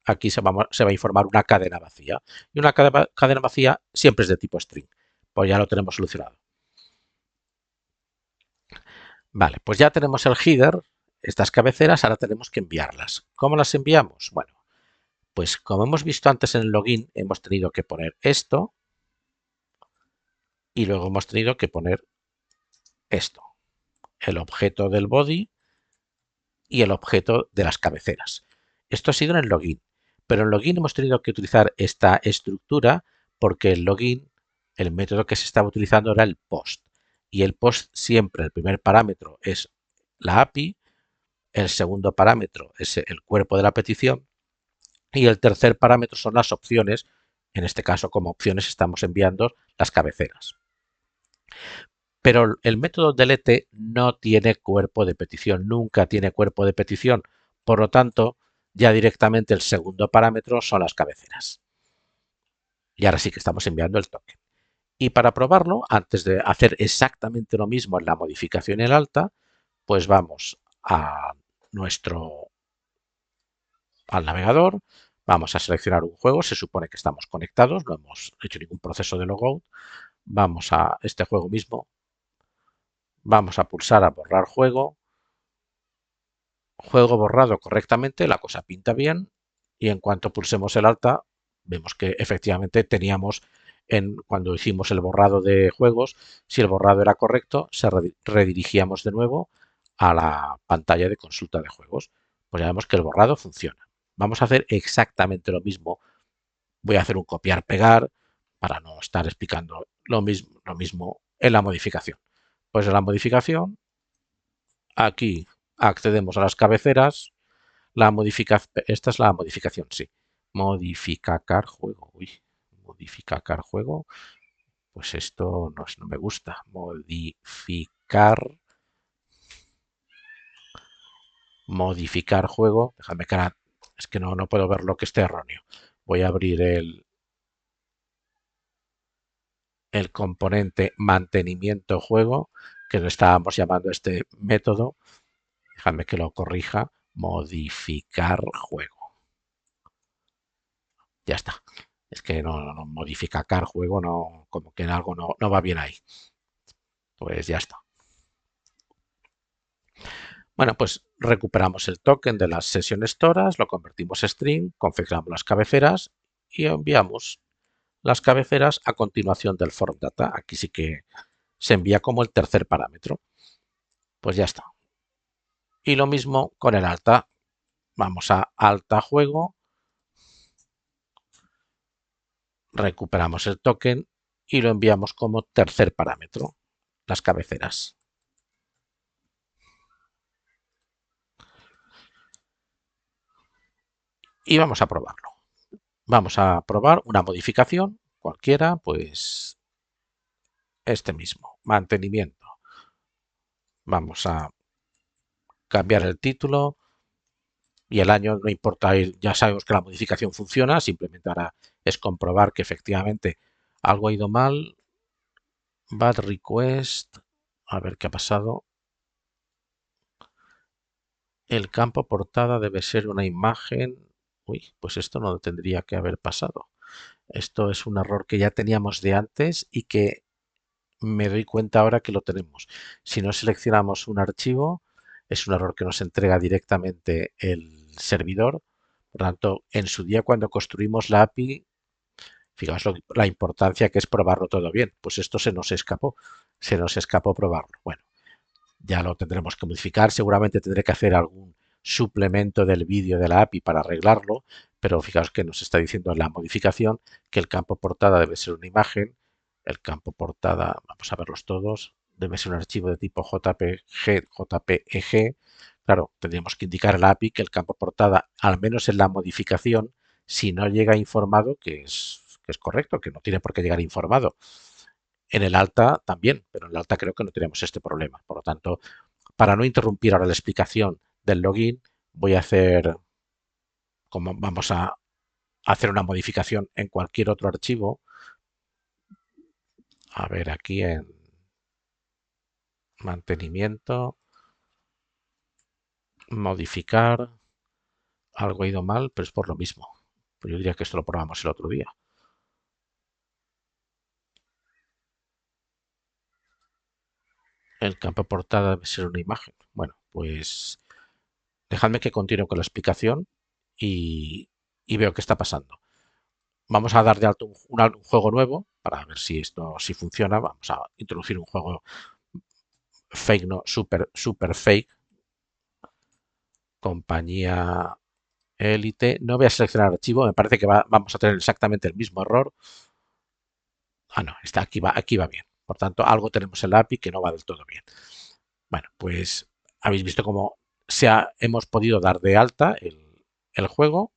aquí se va a informar una cadena vacía. Y una cadena vacía siempre es de tipo string. Pues ya lo tenemos solucionado. Vale, pues ya tenemos el header, estas cabeceras, ahora tenemos que enviarlas. ¿Cómo las enviamos? Bueno, pues como hemos visto antes en el login, hemos tenido que poner esto y luego hemos tenido que poner esto, el objeto del body y el objeto de las cabeceras. Esto ha sido en el login, pero en login hemos tenido que utilizar esta estructura porque el login, el método que se estaba utilizando era el post. Y el post siempre, el primer parámetro es la API, el segundo parámetro es el cuerpo de la petición y el tercer parámetro son las opciones. En este caso, como opciones estamos enviando las cabeceras. Pero el método delete no tiene cuerpo de petición, nunca tiene cuerpo de petición. Por lo tanto, ya directamente el segundo parámetro son las cabeceras. Y ahora sí que estamos enviando el token. Y para probarlo, antes de hacer exactamente lo mismo en la modificación en alta, pues vamos a al navegador, vamos a seleccionar un juego, se supone que estamos conectados, no hemos hecho ningún proceso de logout, vamos a este juego mismo, vamos a pulsar a borrar juego, juego borrado correctamente, la cosa pinta bien y en cuanto pulsemos el alta vemos que efectivamente teníamos cuando hicimos el borrado de juegos, si el borrado era correcto, redirigíamos de nuevo a la pantalla de consulta de juegos. Pues ya vemos que el borrado funciona. Vamos a hacer exactamente lo mismo. Voy a hacer un copiar-pegar para no estar explicando lo mismo en la modificación. Pues en la modificación, aquí accedemos a las cabeceras. Esta es la modificación, sí. Modificar juego. Uy, modificar juego. Pues esto no me gusta. Modificar juego. Déjame que ahora, es que no puedo ver lo que esté erróneo. Voy a abrir el componente mantenimiento juego que no estábamos llamando este método, déjame que lo corrija, modificar juego. Ya está. Es que no modificar juego, no, como que en algo no va bien ahí. Pues ya está. Bueno, pues recuperamos el token de las session stores, lo convertimos en string, configuramos las cabeceras y enviamos las cabeceras a continuación del form data. Aquí sí que se envía como el tercer parámetro. Pues ya está. Y lo mismo con el alta. Vamos a alta juego, recuperamos el token y lo enviamos como tercer parámetro, las cabeceras. Y vamos a probarlo. Vamos a probar una modificación cualquiera, pues este mismo, mantenimiento. Vamos a cambiar el título y el año, no importa, ya sabemos que la modificación funciona, simplemente ahora es comprobar que efectivamente algo ha ido mal. Bad request, a ver qué ha pasado. El campo portada debe ser una imagen. Uy, pues esto no tendría que haber pasado. Esto es un error que ya teníamos de antes y que me doy cuenta ahora que lo tenemos. Si no seleccionamos un archivo, es un error que nos entrega directamente el servidor. Por tanto, en su día cuando construimos la API, fijaos la importancia que es probarlo todo bien. Pues esto se nos escapó probarlo. Bueno, ya lo tendremos que modificar. Seguramente tendré que hacer algún suplemento del vídeo de la API para arreglarlo, pero fijaos que nos está diciendo en la modificación que el campo portada debe ser una imagen. El campo portada, vamos a verlos todos, debe ser un archivo de tipo JPG. Claro, tendríamos que indicar a la API que el campo portada, al menos en la modificación, si no llega informado, que es correcto, que no tiene por qué llegar informado. En el alta también, pero en el alta creo que no tenemos este problema. Por lo tanto, para no interrumpir ahora la explicación del login, voy a hacer, como vamos a hacer una modificación en cualquier otro archivo. A ver, aquí en mantenimiento, modificar, algo ha ido mal, pero es por lo mismo. Pues yo diría que esto lo probamos el otro día. El campo portada debe ser una imagen. Bueno, pues dejadme que continúe con la explicación y veo qué está pasando. Vamos a dar de alto un juego nuevo para ver si esto si funciona. Vamos a introducir un juego fake, no, super fake, compañía élite. No voy a seleccionar archivo, me parece que vamos a tener exactamente el mismo error. Ah, no, está aquí va bien. Por tanto, algo tenemos en la API que no va del todo bien. Bueno, pues habéis visto cómo hemos podido dar de alta el juego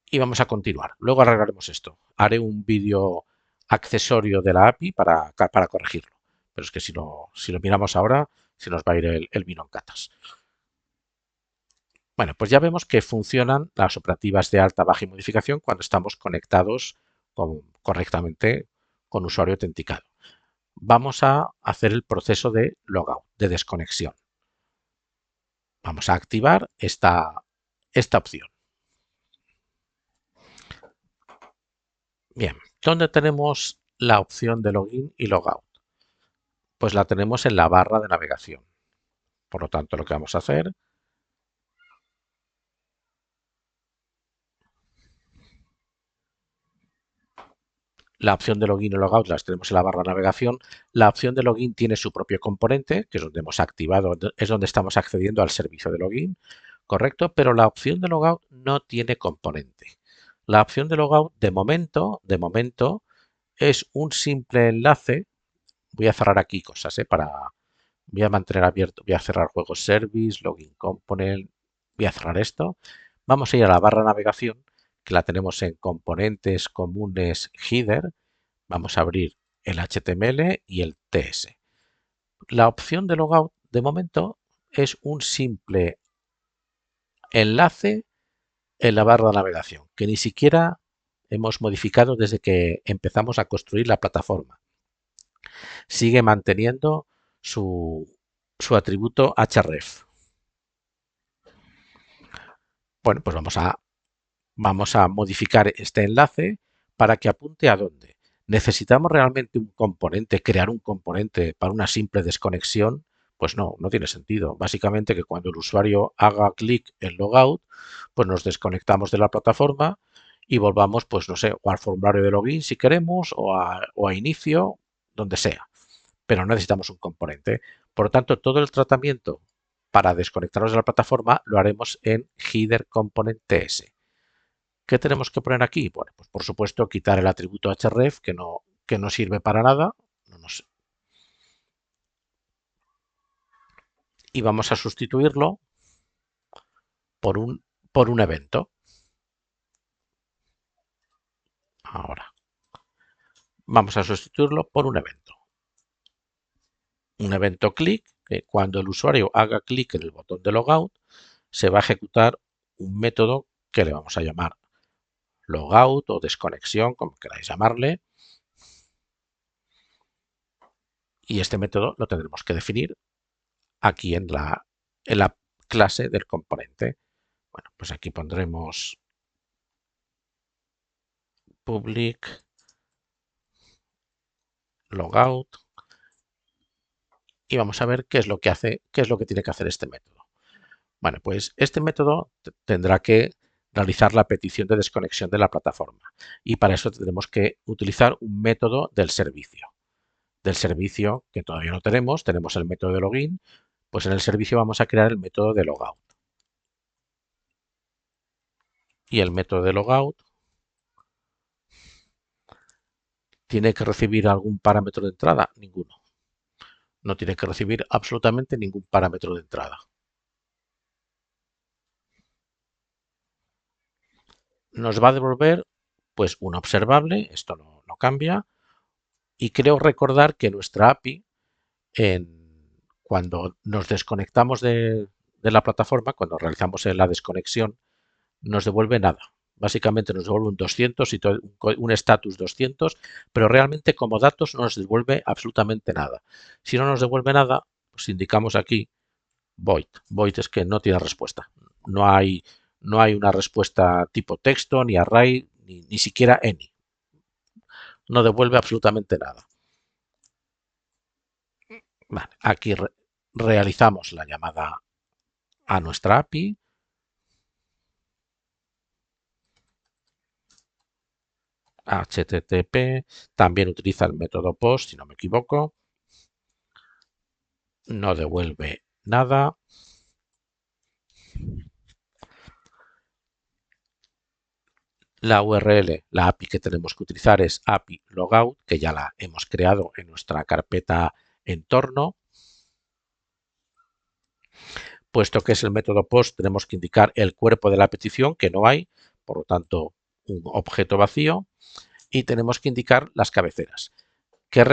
y vamos a continuar. Luego arreglaremos esto. Haré un vídeo accesorio de la API para corregirlo. Pero es que si lo miramos ahora, se nos va a ir el vino en catas. Bueno, pues ya vemos que funcionan las operativas de alta, baja y modificación cuando estamos conectados correctamente con usuario autenticado. Vamos a hacer el proceso de logout, de desconexión. Vamos a activar esta opción. Bien, ¿dónde tenemos la opción de login y logout? Pues la tenemos en la barra de navegación. Por lo tanto, lo que vamos a hacer, la opción de login y logout las tenemos en la barra de navegación. La opción de login tiene su propio componente, que es donde hemos activado, es donde estamos accediendo al servicio de login, correcto, pero la opción de logout no tiene componente. La opción de logout, de momento, es un simple enlace. Voy a cerrar aquí cosas, voy a mantener abierto, voy a cerrar juegos service, login component, voy a cerrar esto. Vamos a ir a la barra de navegación, que la tenemos en componentes comunes header. Vamos a abrir el HTML y el TS. La opción de logout, de momento, es un simple enlace en la barra de navegación, que ni siquiera hemos modificado desde que empezamos a construir la plataforma. Sigue manteniendo su atributo href. Bueno, pues vamos a modificar este enlace para que apunte a dónde. ¿Necesitamos realmente un componente, crear un componente para una simple desconexión? Pues no, no tiene sentido. Básicamente que cuando el usuario haga clic en logout, pues nos desconectamos de la plataforma y volvamos, pues no sé, o al formulario de login si queremos, o a inicio, donde sea. Pero no necesitamos un componente. Por lo tanto, todo el tratamiento para desconectarnos de la plataforma lo haremos en header component ts. ¿Qué tenemos que poner aquí? Bueno, pues por supuesto quitar el atributo href que no sirve para nada y vamos a sustituirlo por por un evento. Ahora, vamos a sustituirlo por un evento. Un evento click, que cuando el usuario haga clic en el botón de logout, se va a ejecutar un método que le vamos a llamar logout o desconexión, como queráis llamarle. Y este método lo tendremos que definir aquí en la clase del componente. Bueno, pues aquí pondremos public logout y vamos a ver qué es lo que hace, qué es lo que tiene que hacer este método. Bueno, pues este método tendrá que realizar la petición de desconexión de la plataforma y para eso tendremos que utilizar un método del servicio. Del servicio que todavía no tenemos el método de login, pues en el servicio vamos a crear el método de logout. Y el método de logout tiene que recibir algún parámetro de entrada, ninguno. No tiene que recibir absolutamente ningún parámetro de entrada. Nos va a devolver pues un observable, esto no cambia, y creo recordar que nuestra API, cuando nos desconectamos de la plataforma, cuando realizamos la desconexión, nos devuelve nada. Básicamente nos devuelve un 200 y un status 200, pero realmente como datos no nos devuelve absolutamente nada. Si no nos devuelve nada, pues indicamos aquí void. Void es que no tiene respuesta. No hay, no hay una respuesta tipo texto, ni array, ni siquiera any. No devuelve absolutamente nada. Vale, aquí realizamos la llamada a nuestra API. HTTP también utiliza el método POST, si no me equivoco. No devuelve nada. La URL, la API que tenemos que utilizar es API logout, que ya la hemos creado en nuestra carpeta entorno. Puesto que es el método POST, tenemos que indicar el cuerpo de la petición, que no hay, por lo tanto, un objeto vacío. Y tenemos que indicar las cabeceras. ¿Qué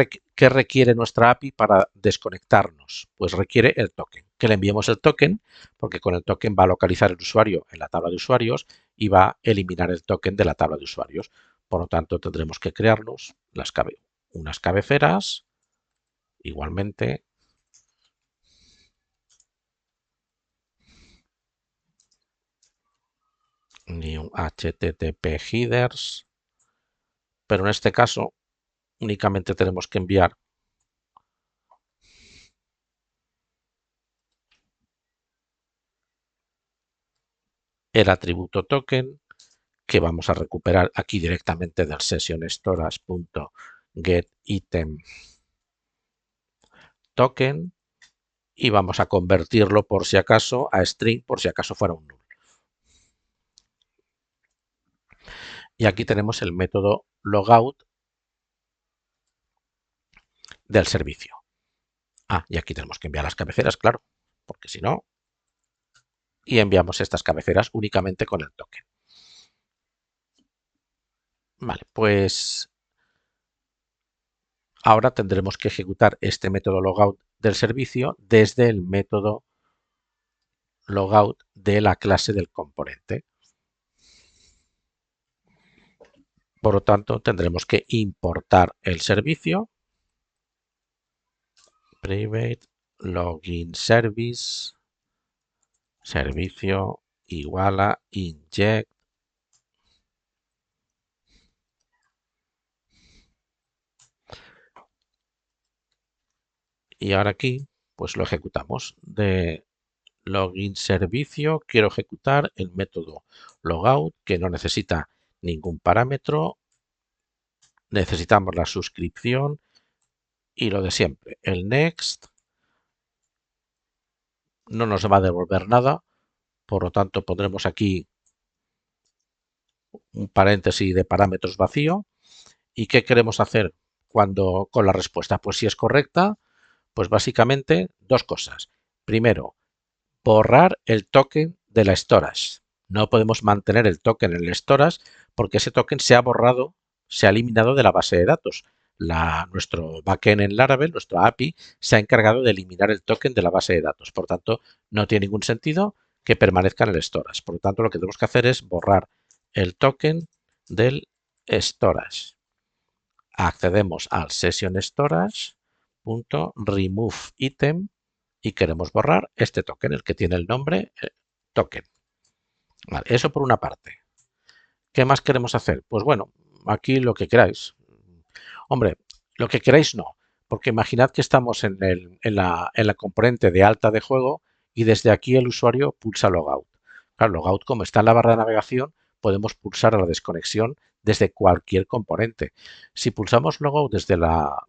requiere nuestra API para desconectarnos? Pues requiere el token, que le enviemos el token, porque con el token va a localizar el usuario en la tabla de usuarios y va a eliminar el token de la tabla de usuarios. Por lo tanto, tendremos que crearnos unas cabeceras, igualmente, new HTTP headers, pero en este caso únicamente tenemos que enviar el atributo token que vamos a recuperar aquí directamente del session_storage.getItem token y vamos a convertirlo por si acaso a string, por si acaso fuera un null. Y aquí tenemos el método logout del servicio. Ah, y aquí tenemos que enviar las cabeceras, claro, porque si no, y enviamos estas cabeceras únicamente con el token. Vale, pues ahora tendremos que ejecutar este método logout del servicio desde el método logout de la clase del componente. Por lo tanto, tendremos que importar el servicio private login service, servicio igual a inject. Y ahora aquí, pues lo ejecutamos. De login servicio quiero ejecutar el método logout, que no necesita ningún parámetro. Necesitamos la suscripción y lo de siempre. El next no nos va a devolver nada, por lo tanto pondremos aquí un paréntesis de parámetros vacío. ¿Y qué queremos hacer cuando con la respuesta? Pues si es correcta, pues básicamente dos cosas. Primero, borrar el token de la storage. No podemos mantener el token en el storage porque ese token se ha borrado, se ha eliminado de la base de datos. Nuestro backend en Laravel, nuestro API, se ha encargado de eliminar el token de la base de datos. Por tanto, no tiene ningún sentido que permanezca en el storage. Por lo tanto, lo que tenemos que hacer es borrar el token del storage. Accedemos al session storage.remove item y queremos borrar este token, el que tiene el nombre token. Vale, eso por una parte. ¿Qué más queremos hacer? Pues bueno, aquí lo que queráis. Hombre, lo que queráis no, porque imaginad que estamos en la componente de alta de juego y desde aquí el usuario pulsa logout. Claro, logout, como está en la barra de navegación, podemos pulsar a la desconexión desde cualquier componente. Si pulsamos logout desde la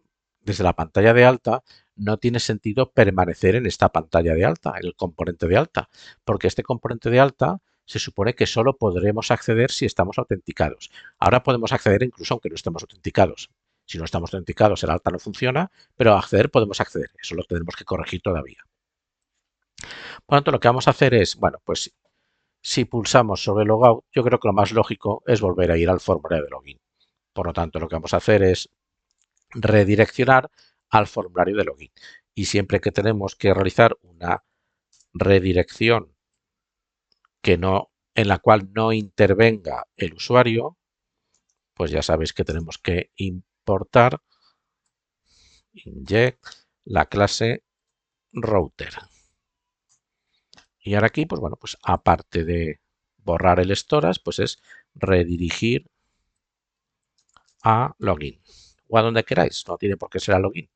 pantalla de alta, no tiene sentido permanecer en esta pantalla de alta, en el componente de alta, porque este componente de alta se supone que solo podremos acceder si estamos autenticados. Ahora podemos acceder incluso aunque no estemos autenticados. Si no estamos autenticados, el alta no funciona, pero acceder podemos acceder. Eso lo tenemos que corregir todavía. Por lo tanto, lo que vamos a hacer es, bueno, pues si pulsamos sobre logout, yo creo que lo más lógico es volver a ir al formulario de login. Por lo tanto, lo que vamos a hacer es redireccionar al formulario de login. Y siempre que tenemos que realizar una redirección en la cual no intervenga el usuario, pues ya sabéis que tenemos que importar, inject, la clase router. Y ahora aquí, pues bueno, pues aparte de borrar el storage, pues es redirigir a login o a donde queráis, no tiene por qué ser a login.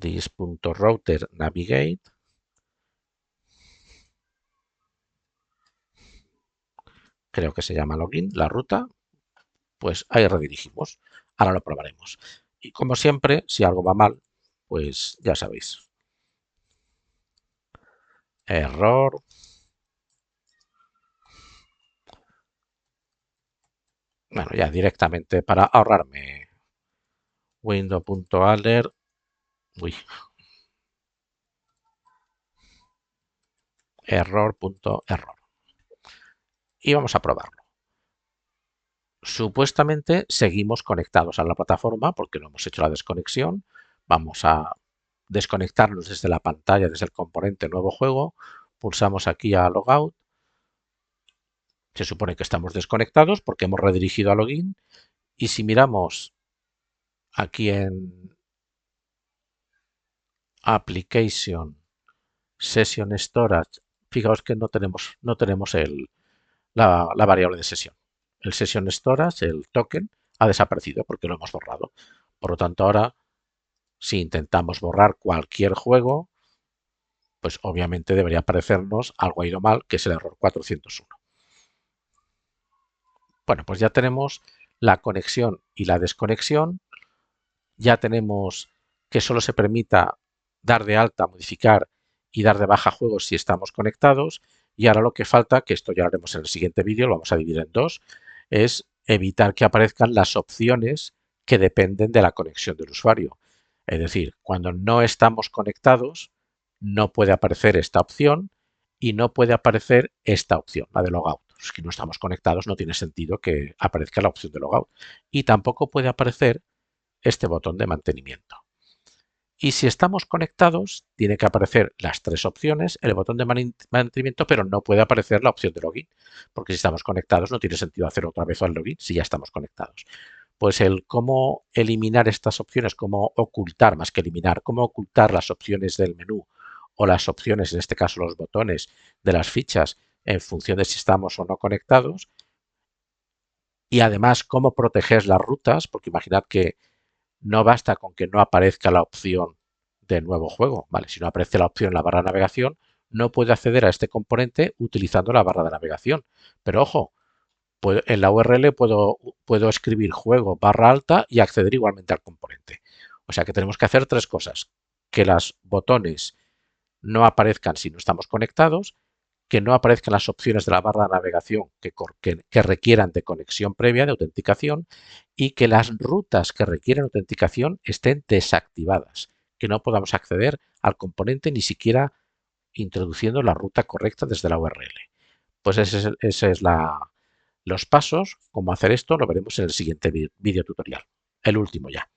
This.router navigate. Creo que se llama login, la ruta, pues ahí redirigimos. Ahora lo probaremos. Y como siempre, si algo va mal, pues ya sabéis. Error. Bueno, ya directamente para ahorrarme window.alert. Uy, error.error. Y vamos a probarlo. Supuestamente seguimos conectados a la plataforma porque no hemos hecho la desconexión. Vamos a desconectarnos desde la pantalla, desde el componente nuevo juego. Pulsamos aquí a logout. Se supone que estamos desconectados porque hemos redirigido a login. Y si miramos aquí en Application, Session Storage, fijaos que no tenemos la variable de sesión. El Session Storage, el token, ha desaparecido porque lo hemos borrado. Por lo tanto, ahora, si intentamos borrar cualquier juego, pues obviamente debería aparecernos algo ha ido mal, que es el error 401. Bueno, pues ya tenemos la conexión y la desconexión. Ya tenemos que solo se permita dar de alta, modificar y dar de baja juegos si estamos conectados. Y ahora lo que falta, que esto ya lo haremos en el siguiente vídeo, lo vamos a dividir en dos, es evitar que aparezcan las opciones que dependen de la conexión del usuario. Es decir, cuando no estamos conectados, no puede aparecer esta opción y no puede aparecer esta opción, la de logout. Si no estamos conectados, no tiene sentido que aparezca la opción de logout. Y tampoco puede aparecer este botón de mantenimiento. Y si estamos conectados, tiene que aparecer las tres opciones, el botón de mantenimiento, pero no puede aparecer la opción de login, porque si estamos conectados no tiene sentido hacer otra vez el login si ya estamos conectados. pues el cómo eliminar estas opciones, cómo ocultar, más que eliminar, cómo ocultar las opciones del menú o las opciones, en este caso los botones de las fichas en función de si estamos o no conectados, y además cómo proteger las rutas, porque imaginad que no basta con que no aparezca la opción de nuevo juego, ¿vale? Si no aparece la opción en la barra de navegación, no puede acceder a este componente utilizando la barra de navegación. Pero ojo, en la URL puedo escribir juego barra alta y acceder igualmente al componente. O sea que tenemos que hacer tres cosas. Que los botones no aparezcan si no estamos conectados, que no aparezcan las opciones de la barra de navegación que requieran de conexión previa, de autenticación, y que las rutas que requieren autenticación estén desactivadas, que no podamos acceder al componente ni siquiera introduciendo la ruta correcta desde la URL. Pues ese es los pasos, cómo hacer esto, lo veremos en el siguiente vídeo tutorial, el último ya.